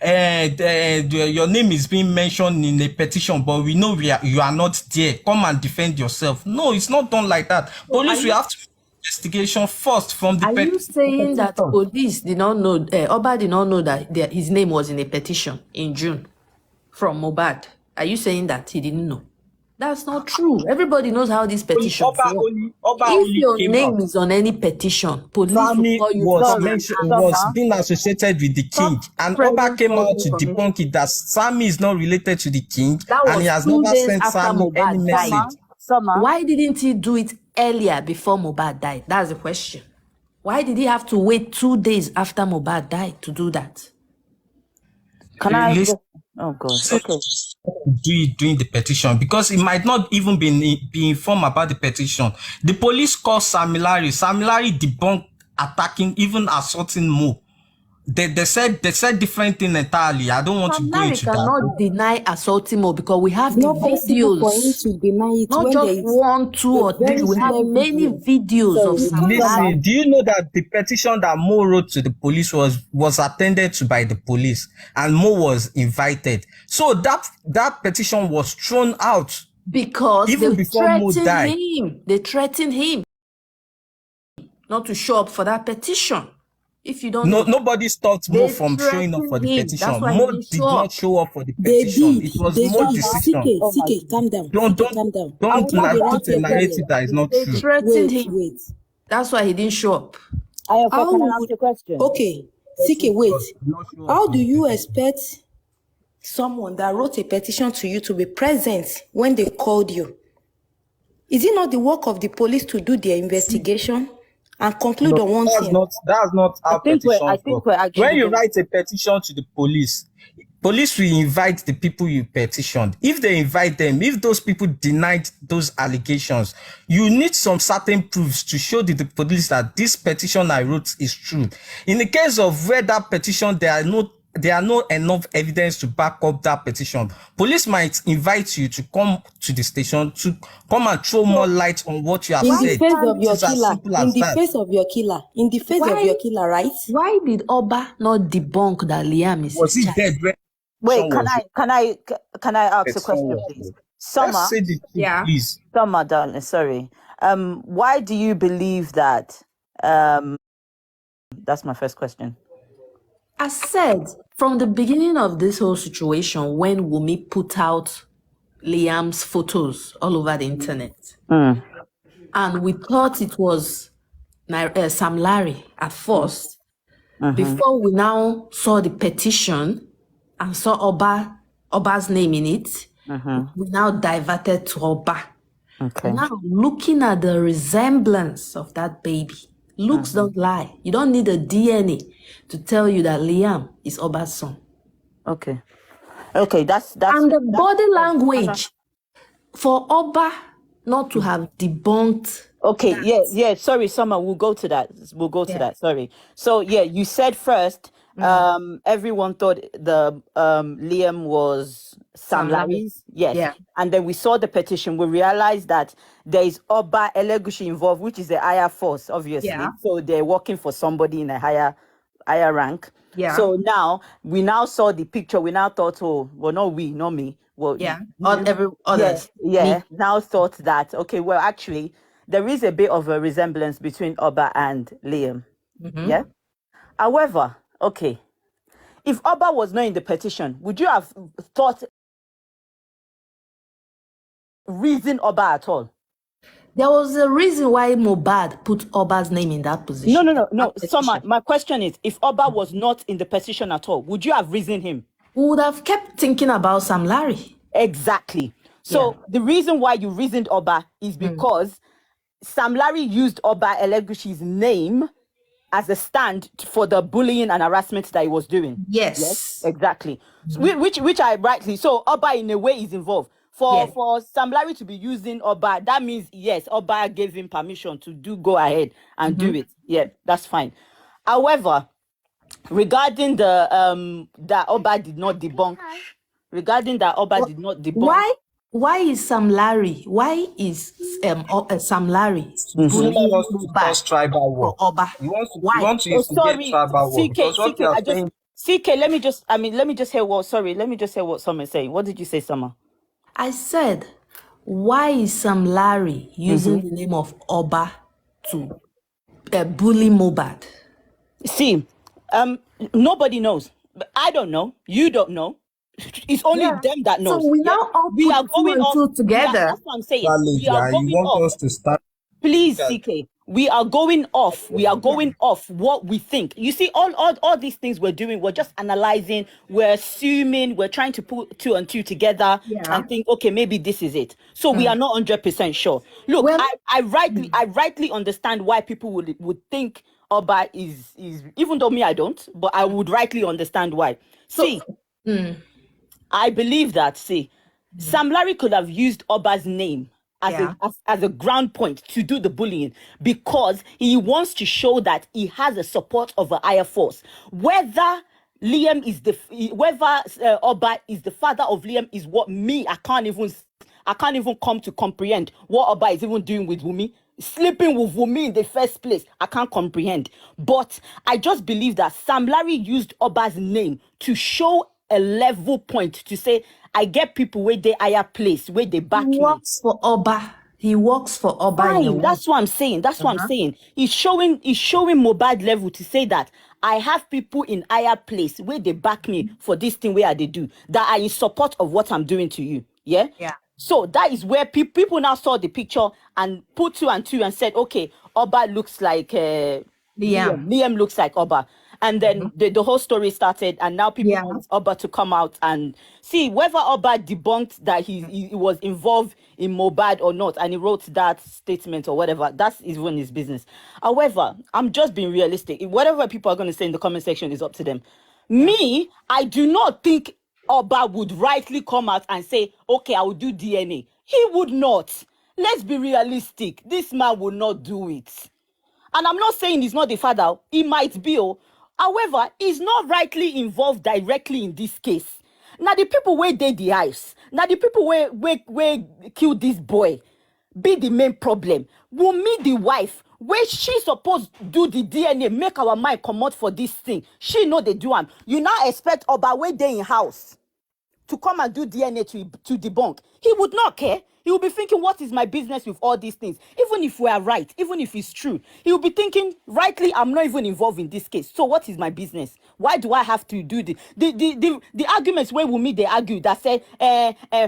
your name is being mentioned in a petition, but we know you are not there. Come and defend yourself. No, it's not done like that. Police will have to investigation first from the Are you saying that police did not know, Oba did not know that his name was in a petition in June from Mohbad? Are you saying that he didn't know? That's not true. Everybody knows how this petition works. If your name is on any petition, police will Sammy call you was being associated with the king, and Oba came out to debunk it that Sammy is not related to the king, and he has never sent Sammy any message. Why didn't he do it earlier before Mohbad died? That's the question. Why did he have to wait 2 days after Mohbad died to do that? Can I? Listen, Oh God. Okay. doing the petition, because it might not even be informed about the petition. The police called Sammy Larry. Sammy Larry debunked attacking, even assaulting Mo. They said different thing entirely. I don't want to go Larry into that. cannot deny assaulting Mo because we have It's the not possible for him videos. to deny it Not when just there is 1, 2, or 3. very We have clear many video. videos of Sorry, Sam Larry. Listen, do you know that the petition that Mo wrote to the police was attended to by the police, and Mo was invited? So that petition was thrown out Because even they before Mo threatened died. him. They threatened him not to show up for that petition. If you don't know, Nobody stopped Mo they from showing up for the threatened him. petition. That's why he Mo didn't did show not up. show up for the They petition. did. It was They Mo's did. decision. CK, calm down. Don't CK, calm down. don't I'm trying to write put a a narrative problem. that is not They true. threatened Wait, him. wait. That's why he didn't show up. Ayofe, How can I ask would you a question? okay, CK, wait. How do you expect someone that wrote a petition to you to be present when they called you? Is it not the work of the police to do their investigation and conclude No, on one that's thing? not how I think we're petitions work. actually When you getting. write a petition to the police will invite the people you petitioned. If they invite them, if those people denied those allegations, you need some certain proofs to show the police that this petition I wrote is true. In the case of where that petition, there are no enough evidence to back up that petition. Police might invite you to come to the station to come and throw more light on what you have In said. the face of your It's as killer, simple in as the that. face of your killer, in the face of your killer, right? Why did Oba not debunk that Liam is Was his he child? dead when Wait, petition can I ask a petition question, was please? made? Summer, Let's say the truth, Yeah. please. Summer, darling, sorry. Why do you believe that? That's my first question. I said from the beginning of this whole situation, when Wumi put out Liam's photos all over the internet, Mm. and we thought it was Sam Larry at first. Before we now saw the petition and saw Oba's name in it, we now diverted to Oba. Okay. Now, looking at the resemblance of that baby, looks don't lie. You don't need a DNA to tell you that Liam is Oba's son. Okay. Okay, that's and the body language for Oba not to have debunked. Okay, yeah. Sorry, Summer, we'll go to that. Sorry. So yeah, you said first, everyone thought the Liam was Sam Larry's. Yes. Yeah. And then we saw the petition. We realized that there is Oba Elegushi involved, which is a higher force, obviously. Yeah. So they're working for somebody in a higher rank. Yeah. So now we saw the picture. We now thought, oh, well, not me. Well, yeah. Others. Yeah. Now thought that, okay, well, actually, there is a bit of a resemblance between Oba and Liam. Yeah. However, okay, if Oba was not in the petition, would you have thought reason Oba at all? There was a reason why Mohbad put Oba's name in that position. No. So my question is, if Oba was not in the petition at all, would you have reasoned him? We would have kept thinking about Sam Larry. Exactly. So the reason why you reasoned Oba is because Sam Larry used Oba Elegushi's name as a stand for the bullying and harassment that he was doing. Yes. Exactly. Which I rightly. So Oba in a way is involved. For Sam Larry to be using Oba, that means yes, Oba gave him permission to go ahead and do it. Yeah, that's fine. However, regarding that Oba did not debunk. Why is Sam Larry? Why is Sam Larry Somebody wants to cause tribal war. Oba? He wants to instigate tribal war. CK, let me just hear what Summer is saying. What did you say, Summer? I said, why is Sam Larry using the name of Oba to bully Mohbad? See, nobody knows. I don't know. You don't know. It's only them that knows. So we now all we are going off together. That's what I'm saying. We are going off. Us to start. Please, CK. We are going off. We are going off what we think. You see, all these things we're doing, we're just analyzing, we're assuming, we're trying to put two and two together and think, okay, maybe this is it. So we are not 100% sure. Look, I rightly understand why people would think Oba is even though me I don't, but I would rightly understand why. I believe that Sam Larry could have used Oba's name as a ground point to do the bullying because he wants to show that he has the support of a higher force. Whether Liam is Oba is the father of Liam is what I can't even come to comprehend what Oba is even doing with Wumi. Sleeping with Wumi in the first place, I can't comprehend. But I just believe that Sam Larry used Oba's name to show a level point to say, I get people where they higher place, where they back me. He works for Oba. Fine, that's what I'm saying. He's showing Mohbad level to say that I have people in higher place where they back me for this thing where they do, that are in support of what I'm doing to you. Yeah? Yeah. So that is where people now saw the picture and put two and two and said, okay, Oba looks like Liam. Liam looks like Oba. And then the whole story started, and now people want Oba to come out and see whether Oba debunked that he was involved in Mohbad or not, and he wrote that statement or whatever. That's even his business. However, I'm just being realistic. Whatever people are going to say in the comment section is up to them. Me, I do not think Oba would rightly come out and say, okay, I will do DNA. He would not. Let's be realistic. This man will not do it. And I'm not saying he's not the father. He might be. However, he's not rightly involved directly in this case. Now, the people where they the eyes, now the people where killed this boy, be the main problem. Wunmi, the wife, where she supposed do the DNA, make our mind come out for this thing. She know they do am. You now expect Oba where they in house to come and do DNA to debunk. He would not care. he will be thinking, what is my business with all these things? Even if we are right, even if it's true, he will be thinking, rightly, I'm not even involved in this case. So what is my business? Why do I have to do the arguments where we meet, they argue that say,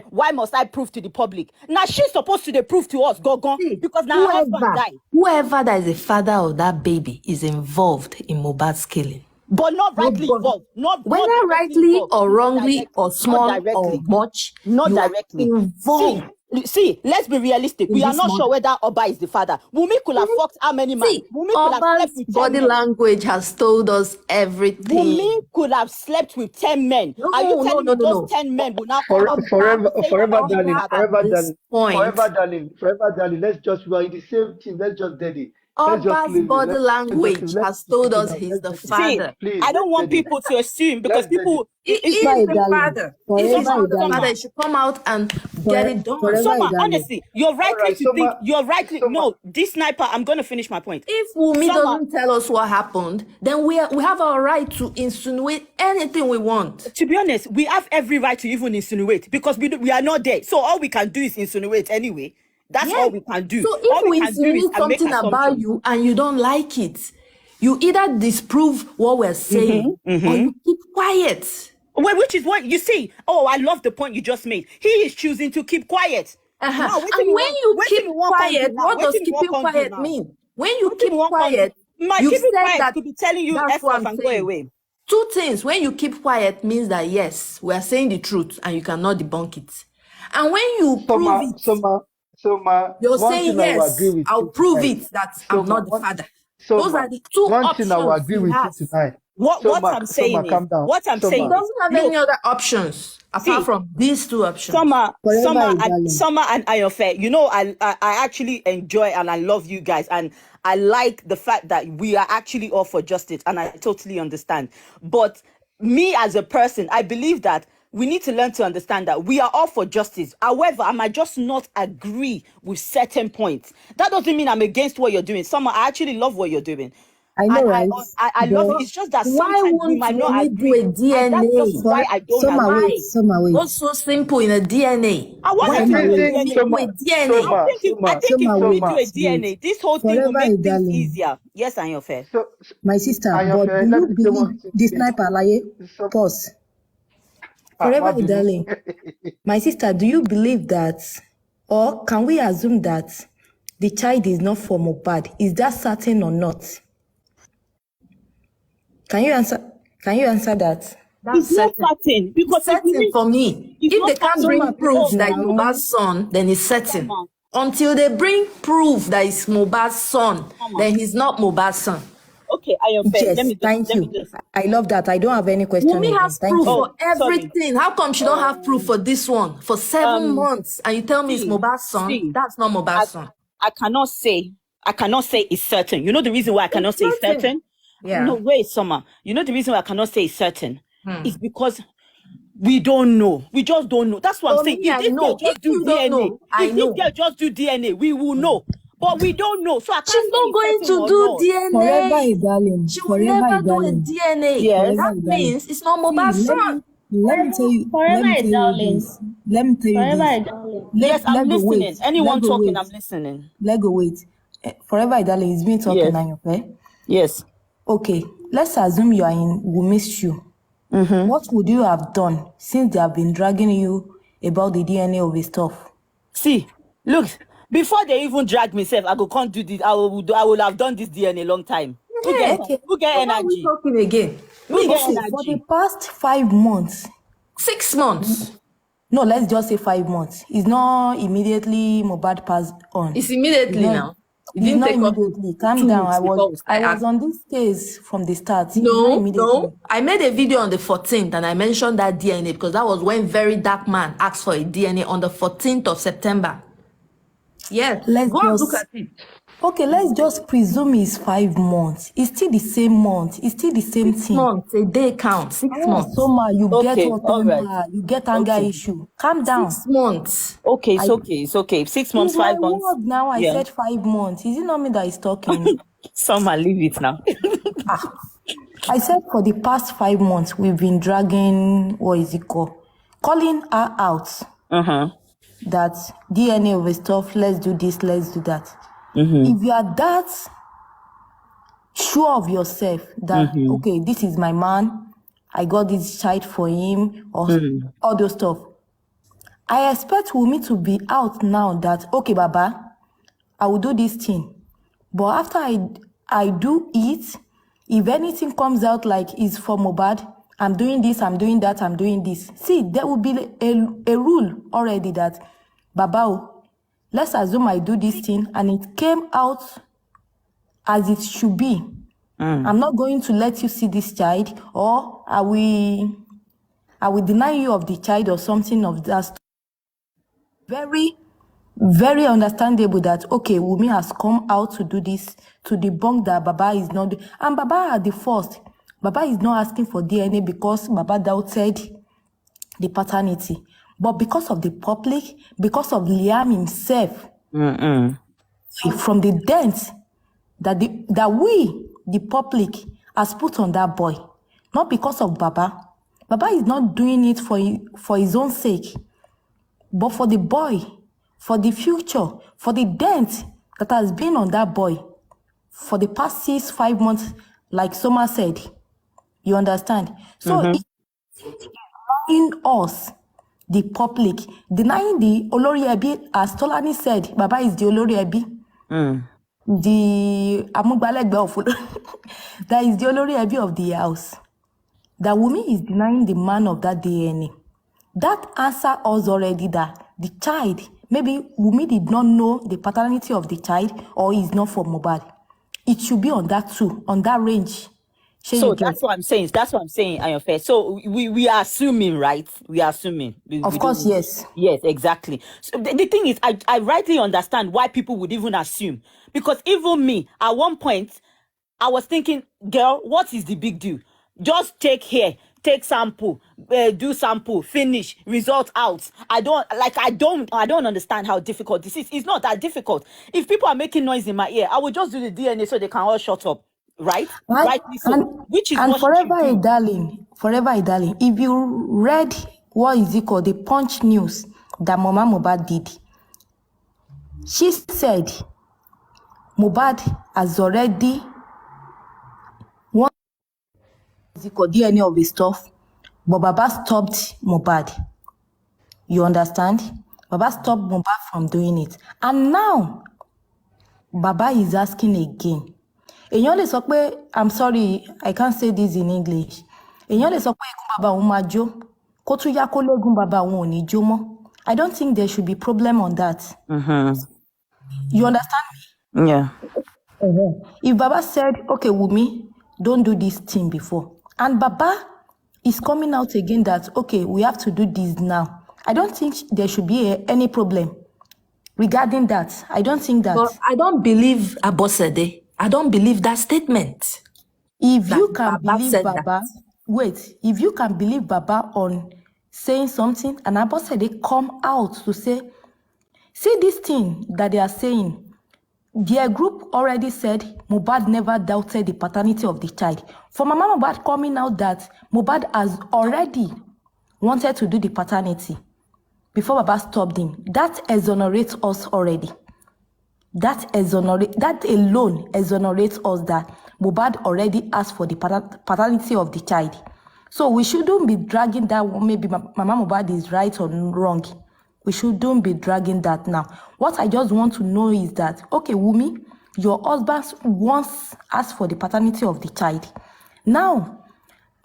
why must I prove to the public? Now she's supposed to prove to us, go, because now her husband died. Whoever that is the father of that baby is involved in Mohbad's killing. But not rightly involved. Whether rightly or wrongly or small or much, not directly involved. See, let's be realistic. We are not sure whether Oba is the father. Wunmi could have fucked how many men? Wunmi could have slept with 10 body men. language has told us everything. Wunmi could have slept with 10 men. Are you telling me those 10 men will now come out Forever, darling, let's just, we are in the same team. Let's just dead it. Oba's body language has told us he's the father. See, I don't want people to assume because people. He is the father. If he's not the father, he should come out and get it done. Soma, honestly, you're rightly to think. You're rightly. No, this sniper. I'm going to finish my point. If Wunmi doesn't tell us what happened, then we have our right to insinuate anything we want. To be honest, we have every right to even insinuate because we are not there. So all we can do is insinuate anyway. That's all we can do. So if we insinuate something about you and you don't like it, you either disprove what we're saying or you keep quiet. Well, which is what you see. Oh, I love the point you just made. He is choosing to keep quiet. Now, and when you keep quiet, what does keeping quiet mean? When you keep quiet, you said that to be telling you F off and go away. Two things. When you keep quiet means that yes, we are saying the truth and you cannot debunk it. And when you prove it, you're saying yes, I'll prove it that I'm not the father. Those are the two options. One thing I will agree with you tonight. What I'm saying is, what I'm saying, he doesn't have any other options apart from these two options. Summer and Ayofe, you know, I actually enjoy and I love you guys, and I like the fact that we are actually all for justice, and I totally understand. But me as a person, I believe that we need to learn to understand that we are all for justice. However, I might just not agree with certain points. That doesn't mean I'm against what you're doing. Summer, I actually love what you're doing. I know, right? I love it. It's just that sometimes we might not agree. Do a DNA? That's just why I don't agree. What's so simple in a DNA? I want to do a DNA. I think if we do a DNA, this whole thing will make things easier. Yes, and you're fair. My sister, but do you believe the sniper lie? Pause. Forever, darling. My sister, do you believe that, or can we assume that the child is not for Mohbad? Is that certain or not? Can you answer that? That's not certain because certain for me. If they can't bring proof that it's Mohbad's son, then it's certain. Until they bring proof that it's Mohbad's son, then he's not Mohbad's son. Okay, I am fair. Yes, thank you. I love that. I don't have any question. Wunmi has proof for everything. How come she don't have proof for this one for 7 months? And you tell me it's Mohbad's son? That's not Mohbad's son. I cannot say it's certain. You know the reason why I cannot say it's certain? Yeah. No way, Summer. You know the reason why I cannot say it's certain? It's because we don't know. We just don't know. That's what I'm saying. If this girl just do DNA, if this girl just do DNA, we will know. But we don't know. So she's not going to do DNA. Forever, darling. She will never do a DNA. Yes. That means it's not Mohbad's son. Let me tell you. Let me tell you this. Yes, I'm listening. Anyone talking, I'm listening. Let go wait. Forever, darling, it's been talking on your face. Yes. Okay, let's assume you are in Wunmi's shoe. What would you have done since they have been dragging you about the DNA of his stuff? See, look, before they even drag myself, I can't do this. I will have done this DNA a long time. Who get energy? Talking again. For the past 5 months, 6 months. No, let's just say 5 months. It's not immediately Mohbad passed on. It's immediately now. It didn't take immediately. Calm down. I was on this case from the start. No. I made a video on the 14th and I mentioned that DNA because that was when Very Dark Man asked for a DNA on the 14th of September. Yes. Let's go and look at it. Okay, let's just presume it's 5 months. It's still the same month. It's still the same thing. 6 months. A day count. 6 months. Soma, you get anger issue. Calm down. 6 months. Okay, it's okay. 6 months, 5 months. Now I said 5 months. Is it not me that is talking? Soma, leave it now. I said for the past 5 months, we've been dragging, what is it called? Calling her out. that DNA of a stuff, let's do this, let's do that. Mm-hmm. If you are that sure of yourself that, Mm-hmm. okay, this is my man, I got this child for him, or all those stuff, I expect Wunmi to be out now that, okay, Baba, I will do this thing. But after I do it, if anything comes out like it's for Mohbad, I'm doing this, I'm doing that, I'm doing this. See, there will be a rule already that, Baba, let's assume I do this thing and it came out as it should be. I'm not going to let you see this child, or I will deny you of the child or something of that. Very, very understandable that, okay, Wunmi has come out to do this, to debunk that Baba is not, and Baba at the first, Baba is not asking for DNA because Baba doubted the paternity, but because of the public, because of Liam himself, from the dent that we, the public, has put on that boy, not because of Baba. Baba is not doing it for his own sake, but for the boy, for the future, for the dent that has been on that boy for the past 6-5 months, like Soma said. You understand? So it's denying us, the public, denying the Olori Ebi, as Tolani said, Baba is the Olori Ebi. The Amugbalegbe of that is the Olori Ebi of the house. That Wunmi is denying the man of that DNA. That answer us already that the child, maybe Wunmi did not know the paternity of the child, or is not for Mohbad. It should be on that too, on that range. So that's what I'm saying. That's what I'm saying, Ayanfe. So we are assuming, right? We are assuming. Of course, yes. Yes, exactly. So the thing is, I rightly understand why people would even assume. Because even me, at one point, I was thinking, girl, what is the big deal? Just take here, take sample, do sample, finish, result out. I don't understand how difficult this is. It's not that difficult. If people are making noise in my ear, I will just do the DNA so they can all shut up. Right? Rightly so. Which is and what forever a darling, if you read what is it called, the Punch News that Mama Mohbad did, she said Mohbad has already one DNA of his stuff, but Baba stopped Mohbad. You understand? Baba stopped Mohbad from doing it, and now Baba is asking again. Èèyàn lè sọ pé, I'm sorry, I can't say this in English. Èèyàn lè sọ pé eégún bàbá òun máa jó, kó tún yá kó léégún bàbá òun ò ní jó mọ́. I don't think there should be problem on that. You understand me? Yeah. If Baba said, okay, Wunmi, don't do this thing before, and Baba is coming out again that, okay, we have to do this now, I don't think there should be any problem regarding that. I don't think that. But I don't believe Abosede. I don't believe that statement. If you can Baba believe said Baba, if you can believe Baba on saying something, and Abosede come out to say, see this thing that they are saying, their group already said Mohbad never doubted the paternity of the child. For Mama Mohbad coming out that Mohbad has already wanted to do the paternity before Baba stopped him, that exonerates us already. That alone exonerates us that Mohbad already asked for the paternity of the child. So we shouldn't be dragging that one. Maybe Mama Mohbad is right or wrong. We shouldn't be dragging that now. What I just want to know is that, okay, Wunmi, your husband once asked for the paternity of the child. Now,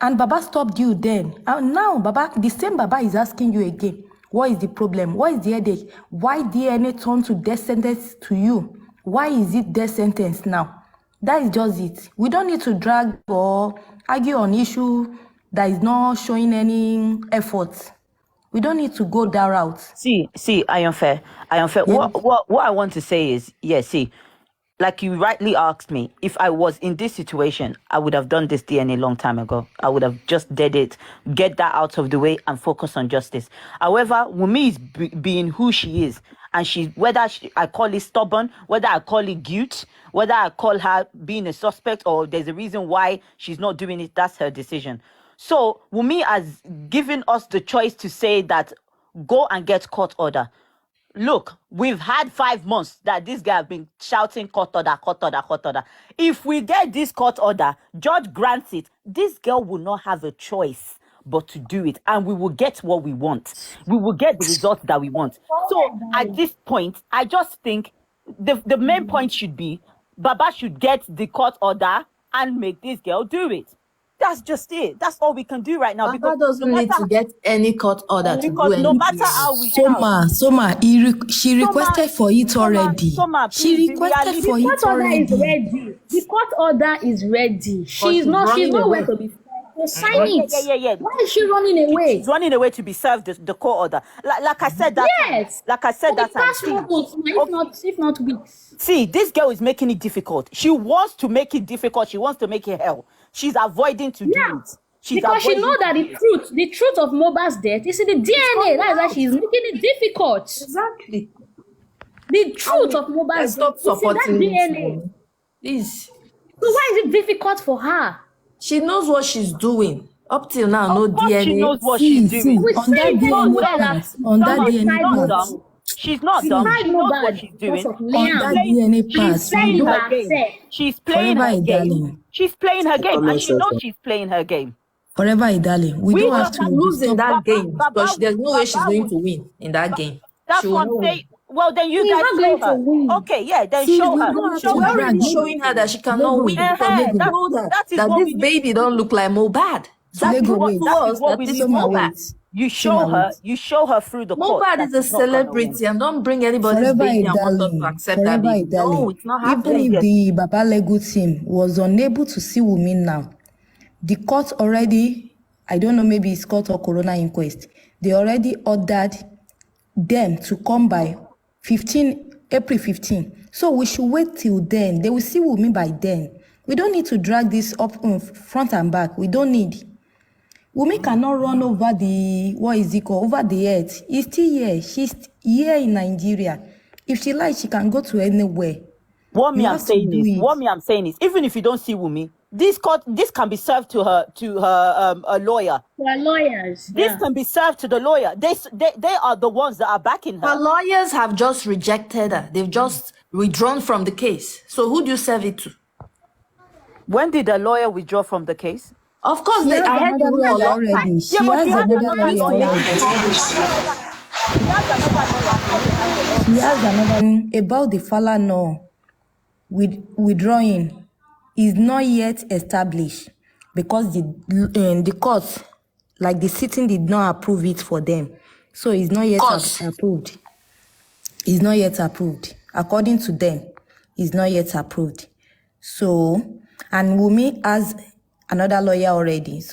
and Baba stopped you then. And now, Baba, the same Baba is asking you again. What is the problem? What is the headache? Why DNA turned to death sentence to you? Why is it death sentence now? That is just it. We don't need to drag or argue on issue that is not showing any effort. We don't need to go that route. See, Ayanfe. Yeah. What I want to say is, like you rightly asked me, if I was in this situation, I would have done this DNA a long time ago. I would have just did it, get that out of the way, and focus on justice. However, Wunmi is being who she is, and I call it stubborn, whether I call it guilt, whether I call her being a suspect, or there's a reason why she's not doing it, that's her decision. So Wunmi has given us the choice to say that go and get court order. look, we've had 5 months that this guy has been shouting court order, court order, court order. If we get this court order, judge grants it, this girl will not have a choice but to do it, and we will get what we want. We will get the result that we want. So at this point, I just think the main point should be Baba should get the court order and make this girl do it. That's just it. That's all we can do right now. Baba doesn't need to get any court order to do because no anything. matter how we shout, Soma, she requested for it already. She requested for The it court order is already. ready. The court order is ready. She's running nowhere away. to be. So sign it. Yeah. Why is she running away? She's running away to be served the court order. Like I said that Yes. time. Like I said For that the time. past See, months, if not weeks. see, this girl is making it difficult. She wants to make it difficult. She wants to make it hell. She's avoiding to do it. She's Because she avoiding knows that the truth of Mohbad's death is in the DNA. That's why she's making it difficult. Exactly. The truth of Mohbad's Stop death is in that supporting DNA. it. Please. So why is it difficult for her? She knows what she's doing. Up till now, no Of course DNA. she knows what See, she's doing. We on that say it DNA well part, that on that someone DNA tried Not part, dumb. She's not She dumb. tried She knows Mohbad what she's doing. because of on Liam. that DNA part, She's Playing saying her to game. herself. She's playing forever her a game. darling, She's playing her game, and she knows Unnecessary. she's playing her game. forever a darling. We don't have just to Lose in stop. that Baba- game because Baba- there's no way she's Baba going would- to win in that game. That's She will what not I'm win. saying. Well, then you She's guys not show going to her. win. Okay, yeah, then See, show we her. don't have So to we're already drag. showing her that she cannot win. Eh, Because we that- told her that is that what this we need. baby don't look like Mohbad. That Lego, proves wait. to That us is what that we this need. is Soma, Mohbad. wait. You show Soma, her. wait. You show her through the court. Mohbad that is a she's not gonna win. celebrity, and don't bring anybody's Forever baby a and want us to darling, accept that forever a baby. No, darling. it's not Even happening. if the Baba Lego team was unable to see Wunmi now, the court already, I don't know, maybe it's court or Corona inquest, they already ordered them to come by April 15. So we should wait till then. They will see Wunmi by then. We don't need to drag this up front and back. We don't need. Wunmi cannot run over over the earth. He's still here. She's here in Nigeria. If she likes, she can go to anywhere. What You me I'm have to saying do is, it. even if you don't see Wunmi, this can be served to her a lawyer. We're lawyers. This Yeah. can be served to the lawyer. They are the ones that are backing Her her. lawyers have just rejected her. They've just withdrawn from the case. So who do you serve it to? When did the lawyer withdraw from the case? Of course, She has I heard another the rule lawyer a long already. time. She Yeah, but has she has another another lawyer lawyer. already. She has another lawyer. She has another about the Falana withdrawing is not yet established because the court, like the sitting, did not approve it for them. So it's not yet approved. It's not yet approved. According to them, it's not yet approved. So, and Wunmi has another lawyer already.